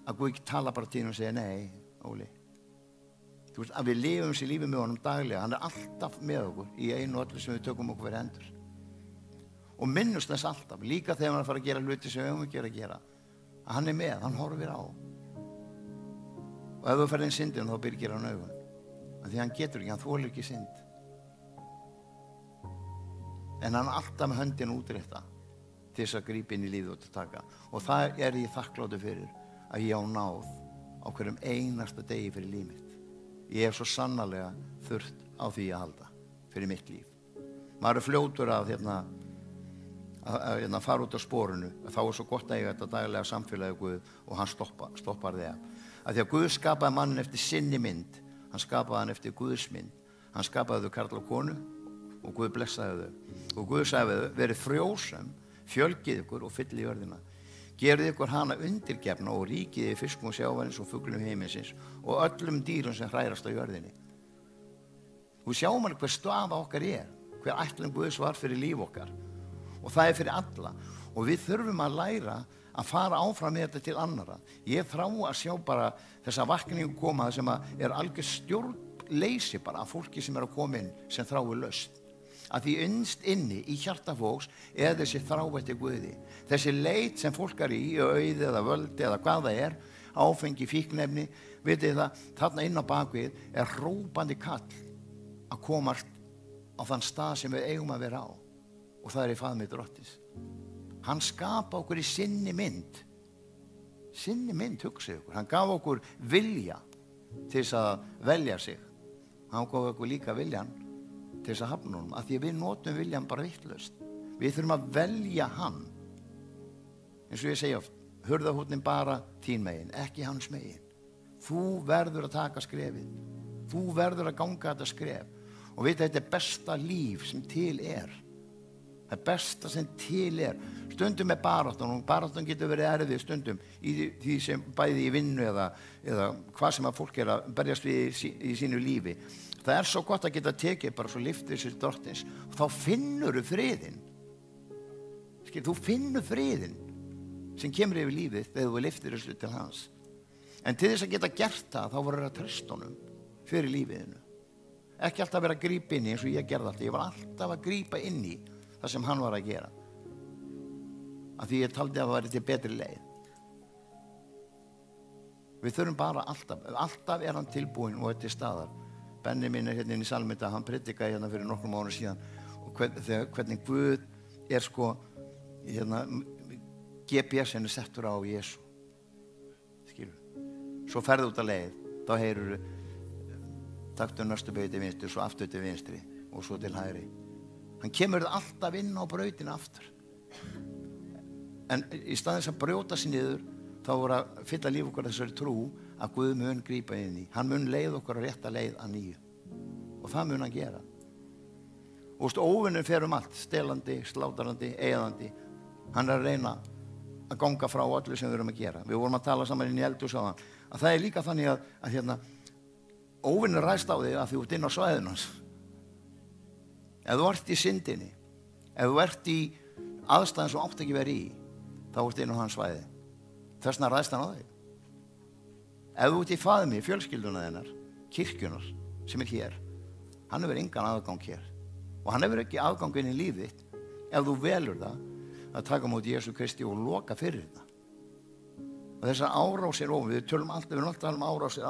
að Guð ekki tala bara til og segja nei, Óli. Þú veist, að við lifum sér lífið með honum daglega, hann alltaf með okkur í einu og öllu sem við tökum okkur fyrir hendur. Og minnust þess alltaf, líka þegar hann er að fara að gera hluti sem við höfum ekki að gera, að hann með, hann horfir á. Og ef þú ferð inn syndin þá byrgir hann augun. En því hann getur ekki, hann þolir ekki synd. En hann alltaf með höndin útrétta til þess að grípa inn í lífið og til að taka. Og það ég þakkláttur fyrir að ég á náð á hverjum einasta degi fyrir líf mitt. Ég hef svo sannarlega þurft á því að halda fyrir mitt líf. Maður fljótur að fara út á sporinu. Þá svo gott að eiga þetta daglega samfélagi Guð og hann stoppar því af. Því að Guð skapaði mannin eftir sinni mynd. Hann skapaði hann eftir Guðs mynd. Hann skapaði þau karl og konu og Guð blessaði þau. Og Guð sagði þau, verið frjósam, fjölgið ykkur og fyllið jörðina. Gerið ykkur hana undirgefna og ríkið í fiskum og sjávarins og fuglum heiminsins og öllum dýrum sem hrærast á jörðinni. Þú sjáum alveg hver staða okkar hver ætlun Guðs var fyrir líf okkar. Og það fyrir alla. Og við þurfum að læra að fara áfram með þetta til annara. Ég þrá að sjá bara þessa vakningu koma sem algjör stjórnleysi bara af fólki sem að koma inn sem þráir lausn. Að því innst inni í hjarta fólks þessi þrá eftir Guði. Þessi leit sem fólk í auði eða völdi eða hvað það áfengi, fíknefni, vitið það, þarna inn á bakvið hrópandi kall að komast á þann stað sem við eigum að vera á. Og það í faðmi Drottins. Hann skapa okkur í sinni mynd. Sinni mynd, hugsið ykkur. Hann gaf okkur vilja til þess að velja sig. Hann gaf okkur líka viljan til þess að hafna honum, að því að við notum viljan bara vitlaust. Við þurfum að velja hann. Eins og ég segi oft, hurðarhúnninn bara þín megin, ekki hans megin. Þú verður að taka skrefið. Þú verður að ganga þetta skref. Og veit að þetta besta líf sem til Það besta sem til Stundum baráttan, og baráttan getur verið erfið stundum í því sem bæði í vinnu eða hvað sem að fólk að berjast við í sínu lífi. Það svo gott að geta tekið bara svo lyftir sér Drottins og þá finnur þú friðinn. Þú finnur friðinn sem kemur yfir lífið þegar þú lyftir þessu til hans. En til þess að geta gert það þá voru að treysta honum fyrir lífiðinu. Ekki alltaf vera að grípa inn í eins og ég gerði alltaf. Ég var alltaf að grípa inn í það sem hann var að gera. Af því ég taldi að það væri til betri leið. Við þurfum bara alltaf hann tilbúinn og til staðar. Benni minn hérna inn í salmita, hann predikaði hérna fyrir nokkrum árum síðan og hvernig Guð GPS-inu settur á Jesú. Skilur. Svo ferðu út að leið, þá heyrur taktu næstu beygju til vinstri, svo aftur til vinstri og svo til hægri. Hann kemur alltaf inn á brautina aftur. En í staðins að brjóta sig niður, þá voru að fylla líf okkar þessari trú að Guð mun grípa inn í. Hann mun leið okkur að rétta leið að nýju. Og það mun hann gera. Og óvinnur fer allt, stelandi, slátrandi, eyðandi. Hann að reyna að ganga frá öllu sem við erum að gera. Við vorum að tala saman inn í eldhús áðan. Að það líka þannig að óvinnur ræst á þig að þú ert inn á svæðinu hans. Ef þú ert í syndinni, ef þú ert í aðstæðan sem átt ekki verið í, þá ert inn á hans svæði. Þess vegna ræðst hann á þig. Ef þú ert í faðmi, fjölskylduna þinnar, kirkjunar sem hér, hann hefur engan aðgang hér. Og hann hefur ekki aðgang inn í lífið þitt ef þú velur það að taka móti Jesú Kristi og loka fyrir það. Og þessar árásir við tölum alltaf, við erum alltaf um árásir.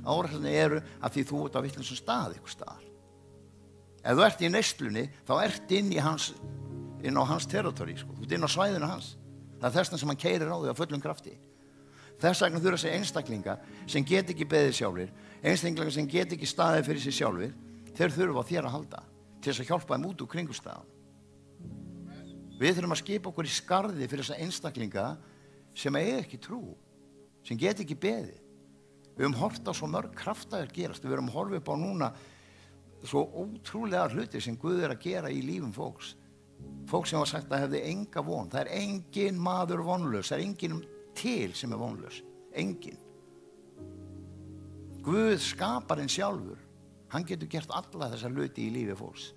Árásirni eru að því þú ert á vitlausum stað ykkur staðar. Ef þú ert í neyslunni, þá ert inn á hans territorí, þú ert inn á svæðinu hans. Það þess vegna sem hann keyrir á þig á fullum krafti. Þess vegna þurfa þessi einstaklingar sem get ekki beðið sjálfir, einstaklingar sem get ekki staðið fyrir sig sjálfir, þeir þurfa á þér að halda til þess að hjálpa þeim út úr kringumstæðan. Við þurfum að skipa okkur í skarði fyrir þessa einstaklinga sem eiga ekki trú. sem get ekki beðið. Við höfum hort á svo mörg kraftaverk gerast. Við höfum horfið upp á núna svo ótrúlega hluti sem Guð að gera í lífum fólks. Fólk sem var sagt að hefði enga von. Það engin maður vonlaus. Það engin til sem vonlaus. Engin. Guð skaparinn sjálfur. Hann getur gert alla þessa hluti í lífi fólks.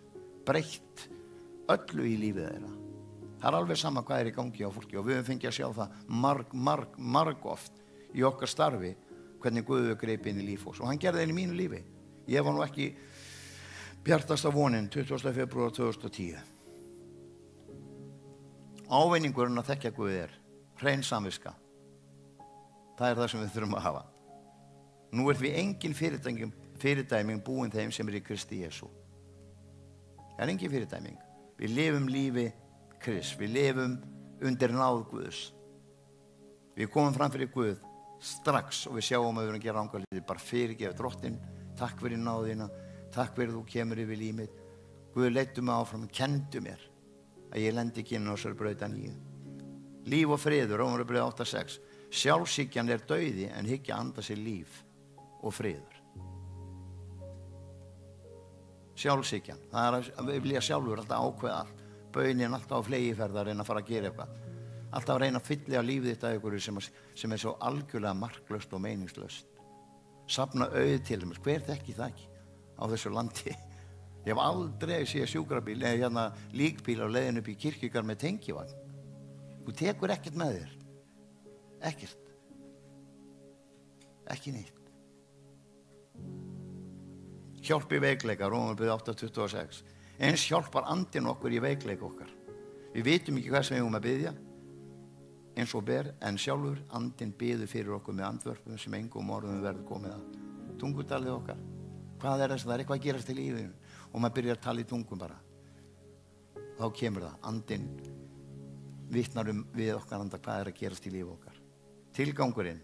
Breytt öllu í lífið þeirra. Það alveg sama hvað í gangi á fólki og við höfum fengið að sjá það marg oft í okkar starfi hvernig Guð greip inn í líf fólks og hann gerði það inn í mínu lífi. Ég var nú ekki bjartasta vonin 20. febrúar 2010. Ávinningurinn að þekkja Guð hrein samviska. Það það sem við þurfum að hafa. Nú því engin fyrirdæming búin þeim sem í Kristi Jesú. Það engin fyrirdæming. Við lifum lífi Krist. Við lifum undir náð Guðs. Við komum fram fyrir Guð strax og við sjáum að við erum að gera rangalítið. Bara fyrirgefa Drottinn. Takk fyrir náðina. Takk fyrir þú kemur yfir líf mitt. Guð leiddu mig áfram. Kenndu mér að ég lendi ekki inn á þessari brauta nýju. Líf og friður. Rómarbreið 8:6. Sjálfshyggjan dauði en hyggja anda sér líf og friður. Sjálfshyggjan. Það að vilja sjálfur alltaf ákveða allt. Bönin alltaf á flegiferð að reyna að fara að gera eitthvað. Alltaf að reyna að fylla lífið þitt af einhverju sem svo algjörlega marklaust og meningslaust. Safna auð til þeim. Hver þekki það ekki á þessu landi? Ég hef aldrei séð sjúkrabíl eða líkbíl á leiðin upp í kirkjugarð með tengivagn. Þú tekur ekkert með þér. Ekkert. Ekki neitt. Hjálp í veikleika, Rómarbreið 8:26. Eins hjálpar andinn okkur í veikleika okkar. Við vitum ekki hvað sem við höfum að biðja, eins og ber, en sjálfur andinn biður fyrir okkur með andvörpum sem engum orðum verður komið að. Tungudalið okkar. Hvað þess að það eitthvað að gerast í lífinu og maður byrjar að tala í tungum bara. Þá kemur það. Andinn vitnar við okkar anda hvað að gerast í lífi okkar. Tilgangurinn.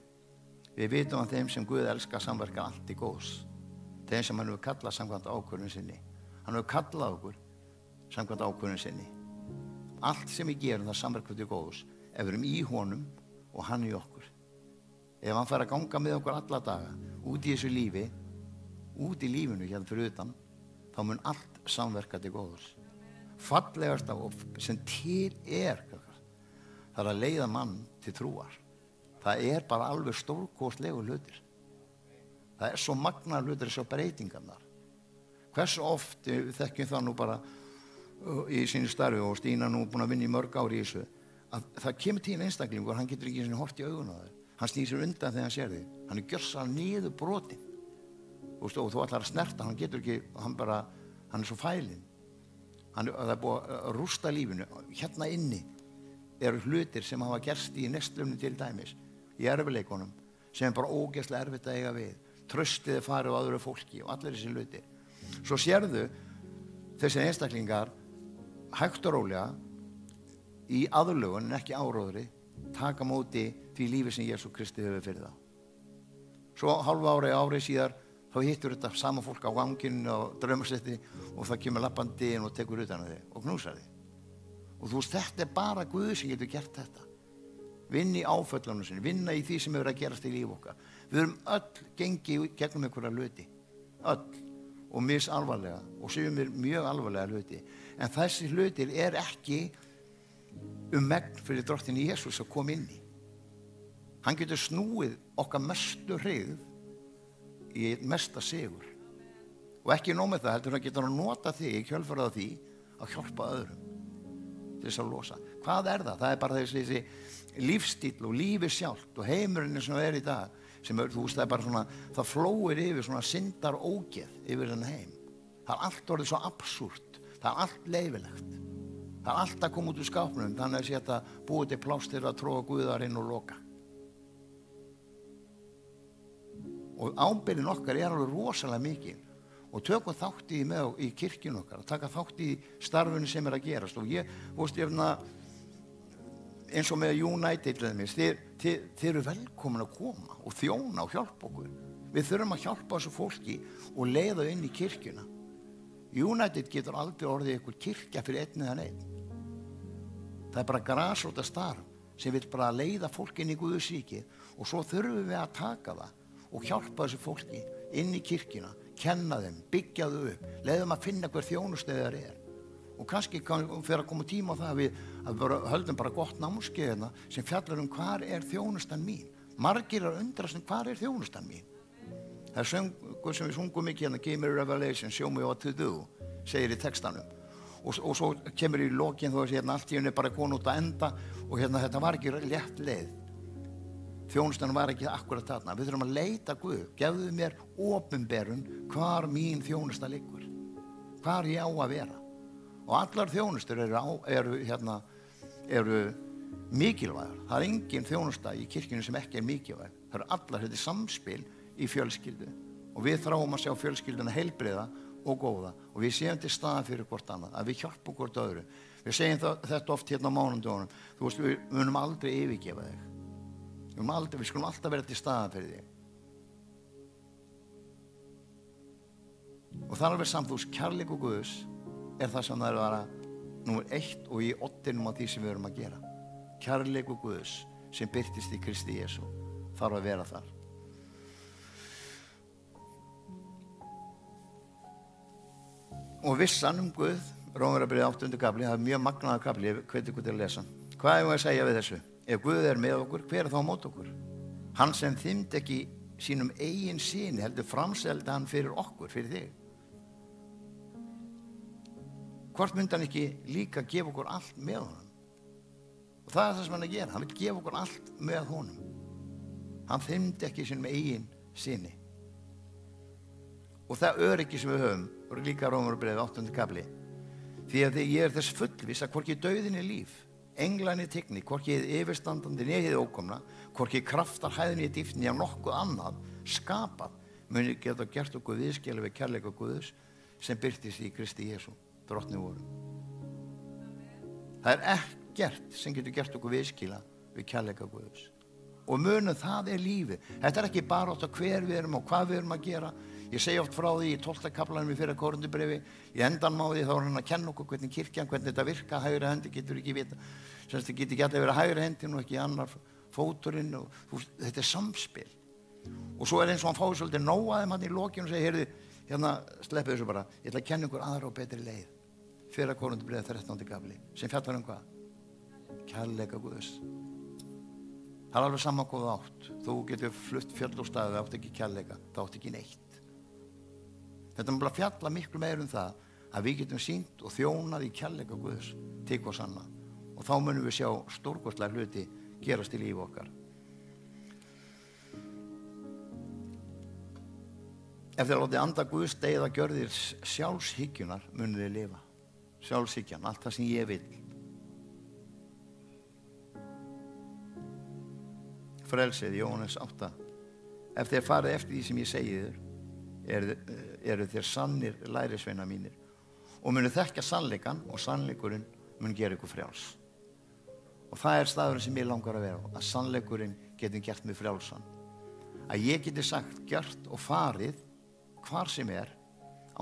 Við vitum að þeim sem Guð elskar samverkar allt í góðs. Þeim sem hann hefur kallað samkvæmt ákvörðun sinni. Hann hefur kallað okkur samkvæmt ákvörðun sinni. Allt sem við gerum það samverkar til góðs ef við erum í honum og hann í okkur. Ef hann fær að ganga með okkur alla daga út í þessu lífi, út í lífinu hérna fyrir utan, þá mun allt samverka til góðs. Fallegast af sem til það að leiða mann til trúar. Það bara alveg stórkostlegu hlutir. Það svo magnar hlutir, svo breytingarnar. Hversu oft við þekkjum það nú bara í sínu starfi og Stína nú búin að vinna í mörg ári í þessu, að það kemur til einstaklingur, hann getur ekki hort í augun á þér. Hann snýr sér undan þegar hann sér þig. Hann gjörsamlega niður brotinn. Og þú ætlar að snerta, hann getur ekki, hann svo fælinn. Það búið að rústa lífinu. Hérna inni hlutir sem hafa gerst í nestlunum til dæmis, í erfiðleikunum, sem bara ógeðslega erfitt að eiga við. Traustið farið á öðru fólki og allir þessi hlutir. Svo sérðu þessi einstaklingar hægt og rólega í aðlögun en ekki áróðri taka móti því lífi sem Jesú Kristi hefur fyrir það. Svo hálfu ári síðar þá hittur þetta sama fólk á ganginu og draumasetti og það kemur lappandi inn og tekur utan af þig og knúsar þig. Og þú veist, þetta bara Guð sem getur gert þetta. Vinna í áföllunum sinni, vinna í því sem hefur að gerast í líf okkar. Við höfum öll gengið gegnum einhverja hluti. Öll. Og misalvarlega. Og sumir mjög alvarlega hluti. En þessi hlutir ekki megn fyrir Drottinn Jesús að koma inn í. Hann getur snúið okkar mestu hryggð í mesta sigur. Og ekki nóg með það, heldur hann getur að nota þig í kjölfarið á því að hjálpa öðrum til þess að losa. Hvað það? Það bara þessi lífstíll og lífið sjálft og heimurinn sem í dag sem þú veist, það bara svona, það flóir yfir svona syndar ógeð yfir þennan heim. Það allt orðið svo absúrt. Það allt leyfilegt. Það allt að koma út úr skápnum þannig að þetta búið til pláss til að tróða Guðar inn og loka. Og ábyrgðin okkar alveg rosalega mikil og tökum þátt í með í kirkjun okkar og taka þátt í starfinu sem að gerast og ég eins og með United þið eru velkomin að koma og þjóna og hjálpa okkur. Við þurfum að hjálpa þessu fólki og leiða inn í kirkjuna. United getur aldrei orðið einhver kirkja fyrir einn eða neitt. Það bara grasróta starf sem vill bara leiða fólk inn í Guðs ríki og svo þurfum við að taka það og hjálpa þessu fólki inn í kirkjuna, kenna þeim, byggja þau upp, leiðum að finna hver þjónustu þar og kannski fyrir að koma tíma á það að við höldum bara gott námskeið hérna sem fjallar hvar þjónustan mín. Margir undrast hvar þjónustan mín. Það söngur sem við sungum mikið hérna, Give me revelation, show me what to do, segir í textanum. Og svo kemur í lokin þú veist hérna allt í henni bara konu út að enda og hérna þetta var ekki létt leið. Þjónustan var ekki akkurat þarna. Við þurfum að leita Guð, gefðu mér opinberun hvar mín þjónusta liggur, hvar ég á að vera. Og allar þjónustur eru mikilvægar. Það engin þjónusta í kirkjunni sem ekki mikilvæg. Það allar þetta samspil í fjölskyldu og við þráum að sjá fjölskylduna heilbrigða og góða og við séum til staðar fyrir hvort annað, að við hjálpum hvort öðru. Við segjum þetta oft hérna á mánudögunum, þú veist, við munum aldrei yfirgefa þig. Við skulum alltaf vera til staðar fyrir þig. Og það alveg samt, þú veist, kærleikur Guðs það sem það að vera númer 1 og í oddinum á því sem við erum að gera. Kærleikur Guðs sem birtist í Kristi Jesú þarf að vera þar. Og vissan Guð, Rómverjabréfið 8. kafli, það mjög magnaður kafli, ég hveti ykkur til að lesa. Hvað er að segja við þessu? Ef Guð með okkur, hver þá á móti okkur? Hann sem þymdi ekki sínum eigin syni, heldur framseldi hann fyrir okkur, fyrir þig. Hvort myndi hann ekki líka gefa okkur allt með honum? Og það það sem hann að gera, hann vil gefa okkur allt með honum. Hann þymdi ekki sínum eigin syni. Og það öryggi sem við höfum, og líka Rómarbréfið 8. kafli, því að ég þess fullviss að hvorki dauðin líf, englan tigni, hvorki yfirstandandi hið ókomna, hvorki kraftar hæðin í dýptin eða nokkuð annað skapað, muni geta gert okkur viðskila við kærleika Guðs sem birtist í Kristi Jesú, drottni vorum. Það ekkert sem getur gert okkur viðskila við kærleika Guðs. Og munum það lífið. Þetta ekki bara átt að hver við erum og hvað við erum að gera. Ég segi oft frá því í 12. kaflanum í fyrra Korinthubréfi, í endan á því þá hann að kenna okkur hvernig kirkjan, hvernig þetta virka, hægri hendi getur ekki vita, sem þetta getur ekki alltaf verið hægri hendin og ekki annar fóturinn og þetta samspil. Og svo eins og hann fái svolítið nóaðum hann í lokinu og segi, heyrðu, hérna sleppið þessu bara, ég ætla að kenna ykkur aðra og betri leið. Fyrra Korinthubréfi 13. kafli, sem fjallar hvað? Kærleika Guðs. Það alveg saman hvað átt. Þú getur flutt fjöll og staði, það átt ekki kærleika, það átt ekki neitt. Þetta bara fjalla miklu meir það að við getum sýnt og þjónað í kærleika Guðs til hvað sanna. Og þá munum við sjá stórkostlega hluti gerast í lífi okkar. Ef þið látið anda Guðs deyða gjörðir sjálfshygjunar munum þið lifa. Sjálfshyggjan, allt það sem ég vil. Frelsið, Jóhannes 8. Ef þið farið eftir því sem ég segi þér, eru þér sannir lærisveina mínir og munu þekkja sannleikan og sannleikurinn mun gera ykkur frjáls. Og það staðurinn sem ég langar að vera á, að sannleikurinn getur gert mig frjálsan. Að ég geti sagt, gjört og farið hvar sem án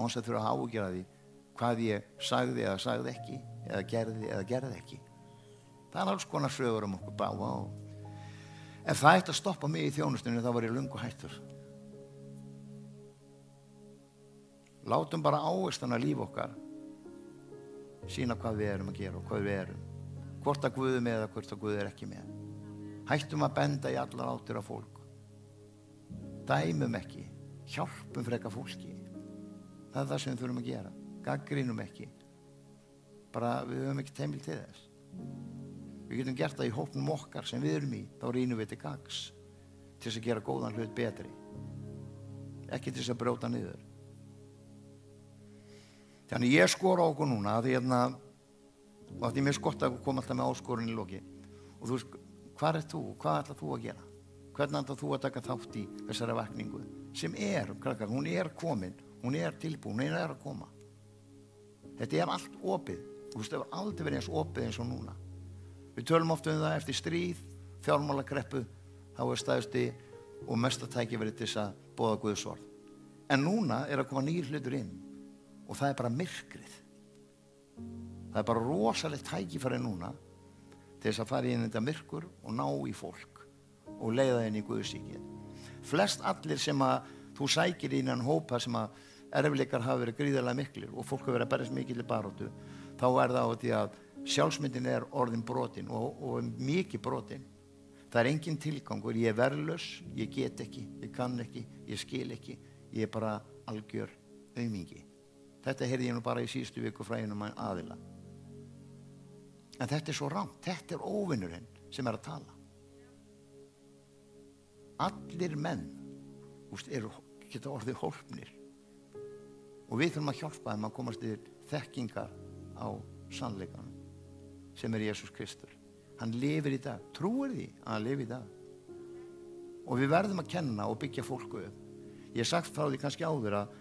þess að þurfa að ágjöra því hvað ég sagði eða sagði ekki eða gerði ekki. Það alls konar sögur okkur báða og ef það ætti að stoppa mig í þjónustunni þá var ég löngu hættur. Látum bara ávistana líf okkar sýna hvað við erum að gera og hvað við erum. Hvort að Guð með eða hvort að Guð ekki með. Hættum að benda í allar áttir á fólk. Dæmum ekki, hjálpum freka fólki. Það það sem við þurfum að gera. Gaggrínum ekki. Bara við höfum ekki teimil til þess. Við getum gert það í hópnum okkar sem við erum í, þá rýnum við til gagns til þess að gera góðan hlut betri. Ekki til þess að brjóta niður. Þannig ég skora á okkur núna að því mér skott að koma alltaf með áskorun í loki. Og þú veist, hvað þú? Hvað ætlar þú að gera? Hvernig ætlar þú að taka þátt í þessari vakningu? Sem krakkar, hún komin, hún tilbúin, hún að koma. Þetta allt opið. Þú veist, það hefur aldrei verið eins opið eins og núna. Við tölum oft það eftir stríð, fjármálakreppu, þá stæðsti og mesta tækifæri til þess að boða Guðs orð. En núna að koma nýr hlutur inn og það bara myrkrið. Það bara rosalegt tækifæri núna til þess að fara inn í þetta myrkur og ná í fólk og leiða inn í Guðsríkið. Flest allir sem að þú sækir í innan hópa sem að erfiðleikar hafa verið gríðarlega miklir og fólk hafa verið að berjast mikilli baráttu, þá er það á því að sjálfsmyndin er orðin brotin og mikið brotin. Það er engin tilgangur, ég er verðlaus, ég get ekki, ég kann ekki, ég skil ekki, ég er bara algjör aumingi. Þetta heyrði ég nú bara í síðustu viku frá einum aðila. En þetta er svo rangt, þetta er óvinnurinn sem er að tala. Allir menn geta orðið hólpnir og við þurfum að hjálpa þeim að komast til þekkingar á sannleikanum sem er Jesús Kristur. Hann lifir í dag, trúir því að hann lifir í dag. Og við verðum að kenna og byggja fólku upp. Ég hef sagt frá því kannski áður að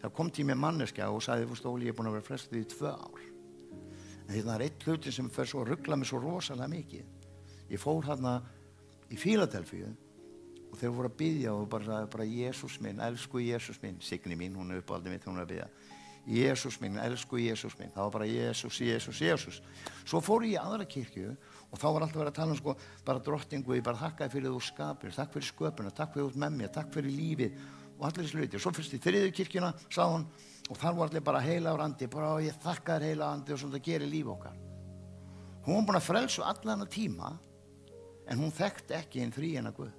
það kom tími manneskja og sagði, þú Óli, ég er búin að vera frestuð í 2 ár. En það er eitt hluti sem fer svo að ruggla mig svo rosalega mikið. Ég fór hérna í Fíladelfíu og þeir voru að biðja og bara Jesús minn, elsku Jesús minn, Signi mín, hún er uppáldið mitt, hún er að biðja. Jesús minn, elsku Jesús minn. Það var bara Jesús, Jesús, Jesús. Svo fór ég í aðra kirkju og þá var alltaf verið að tala sko, bara drottingu, ég bara þakkaði fyrir þú skapir, takk fyrir sköpuna, takk fyrir út með mér, takk fyrir lífið og allir þessi hluti. Og svo fyrst í 3. kirkjuna, sá hún, og þar var allir bara heilagur andi, bara ég þakka þér heilagur andi og svona það gerir líf okkar. Hún var búin að frelsa allan að tíma, en hún þekkti ekki hinn þríeina Guð.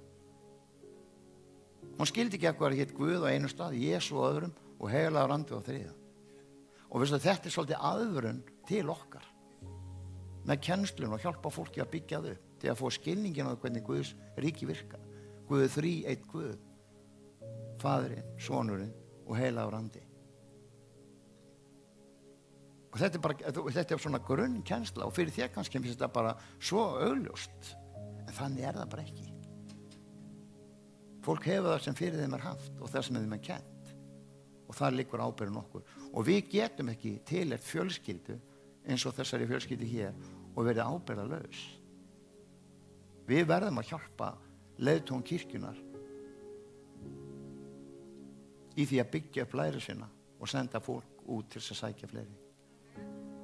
Hún skildi ekki hvað hétt Guð á einu stað, Jesú á öðrum og heilagur andi á 3. Og veistu, þetta er svolítið aðvörun til okkar með kennslun og hjálpa fólki að byggja þau til að få skilningin á hvernig Guðs ríki virka. Guð er 3-1 Guð, Faðirinn, Sonurinn og heilagur andi. Og þetta er svona grunn kennsla og fyrir þér kannski finnst þetta bara svo augljóst, en þannig er það bara ekki. Fólk hefur það sem fyrir þeim er haft og það sem þeim er kennt og þar liggur ábyrgðin okkur. Og við getum ekki tilheyrt fjölskyldu eins og þessari fjölskyldu hér og verið ábyrgðarlaus. Við verðum að hjálpa leiðtogum kirkjunnar í því að byggja upp læri sína og senda fólk út til þess að sækja fleiri.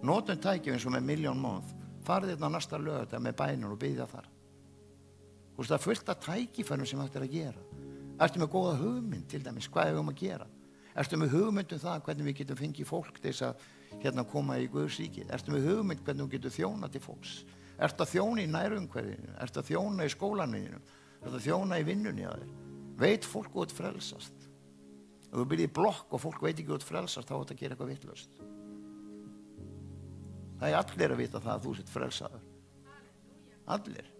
Notum tækjum eins og með Million Month, farið þetta næsta laugardag með bænir og biðja þar. Þú veist, það er fullt af tækifærum sem hægt er að gera. Ertu með góða hugmynd til dæmis, hvað við að gera? Ertu með hugmynd það hvernig við getum fengið fólk til þess að koma í Guðs ríkið? Ertu með hugmynd hvernig við getum þjóna til fólks? Ertu að þjóna í nærumhverfinu? Ertu að þjóna í skólaninu? Ertu að þjóna í vinnunni á þér? Veit fólk út frelsast? Ef þú byrjir í blokk og fólk veit ekki út frelsast, þá átt að gera eitthvað vitlaust. Það er allir að vita það að þú sett frelsaður. Allir.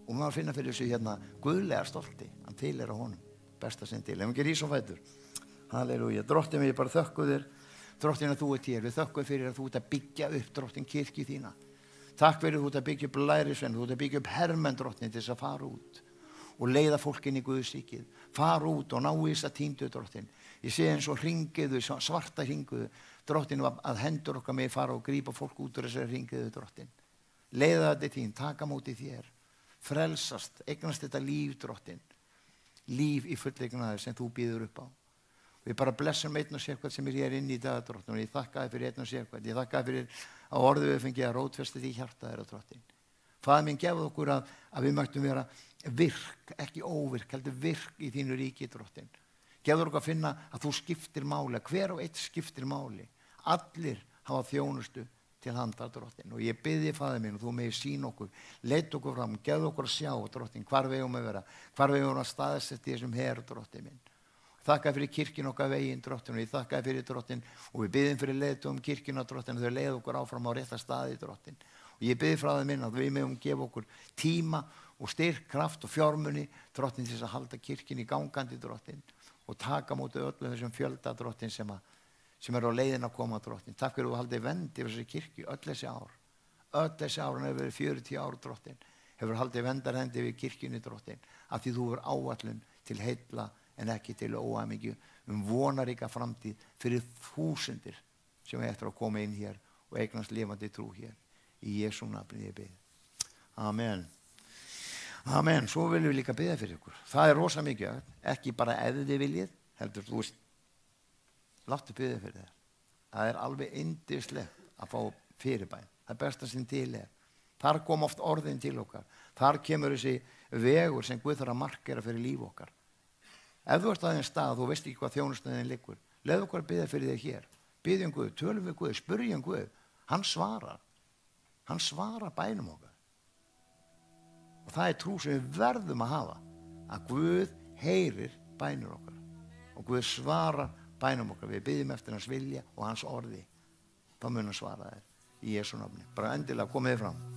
Og maður finna fyrir þessu guðlega stolti, hann tilheyrir á honum, besta sinn til. Ef ekki rís og fætur. Halleluja. Drottin, við bara þökkum þér. Drottin, að þú ert hér. Við þökkum fyrir að þú ert að byggja upp, drottin, kirkju þína. Takk fyrir að þú ert að byggja upp lærisvein, þú ert að byggja upp hermenn, drottin, til þess að fara út og leiða fólk inn í Guðsríkið. Fara út og ná í þess að týndu, drottin. Ég sé eins og hringiðu, svarta hringiðu, drottin, að hendur okkar með fara og grípa fólk út úr þessari hringiðu, drottin. Leiða þetta þín, taka móti þér. Frelsast, eignast þetta líf, drottin. Líf í fullleiknaði sem þú býður upp á. Við bara blessum einn og sér hvað sem er hér inn í dag, drottin, og ég þakka þér fyrir einn og sér hvað. Ég þakka þér fyrir að orðið við fengið að rótfesta því hjarta þér, drottin. Faðir minn, gefðu okkur að við mættum vera virk, ekki óvirk, heldur virk í þínu ríki, drottin. Gefðu okkur að finna að þú skiptir máli, hver og eitt skiptir máli. Allir hafa þjónustu til handa, drottin. Og ég bið þig, Faðir minn, og þú megir sýna okkur, leit okkur fram, gefðu okkur að sjá, drottin, hvar við eigum að vera, hvar við eigum að staðsetja þessum her, drottin minn. Þakka fyrir kirkjun okkar veginn, drottin, og ég þakka fyrir, drottin, og við biðum fyrir leiðtogum kirkjuna, drottin, og þau leiða okkur áfram á rétta staði, drottin. Og ég bið Faðir minn að við megum gefa okkur tíma og styrk, kraft og fjármuni, drottin, til þess að halda kirkjun í gangandi, drottin, og taka móti öllu þessum fjölda, drottin, sem er á leiðin að koma, drottin. Takk fyrir að þú haldið vendi yfir þessari kirkju öll þessi ár. Öll þessi ár, hann hefur verið 40 ár, drottin. Hefur haldið vendarhendi yfir kirkjunni, drottin, af því þú hefur áætlun til heilla en ekki til óhamingju, vonaríka framtíð fyrir þúsundir sem eftir að koma inn hér og eignast lifandi trú hér. Í Jesú nafni ég bið. Amen. Amen. Svo viljum við líka biðja fyrir ykkur. Það er rosa mikið, ekki bara ef þið viljið, heldur þú veist, láttu biðja fyrir þér. Það er alveg yndislegt að fá fyrirbæn. Það besta sem til er. Þar kom oft orðin til okkar. Þar kemur þessi vegur sem Guð þarf að markera fyrir líf okkar. Ef þú ert á þeim stað, þú veist ekki hvað þjónustöðin liggur, leið okkur að biðja fyrir þig hér. Biðjum Guð, tölum við Guð, spurjum Guð. Hann svarar. Hann svarar bænum okkar. Og það er trú sem við verðum að hafa. Að Guð heyrir bænur okkar. Og Guð svarar bænum okkar. Við biðjum eftir hans vilja og hans orði. Þá mun hann svara þér. Í Jesú nafni. Bara endilega komið þið fram.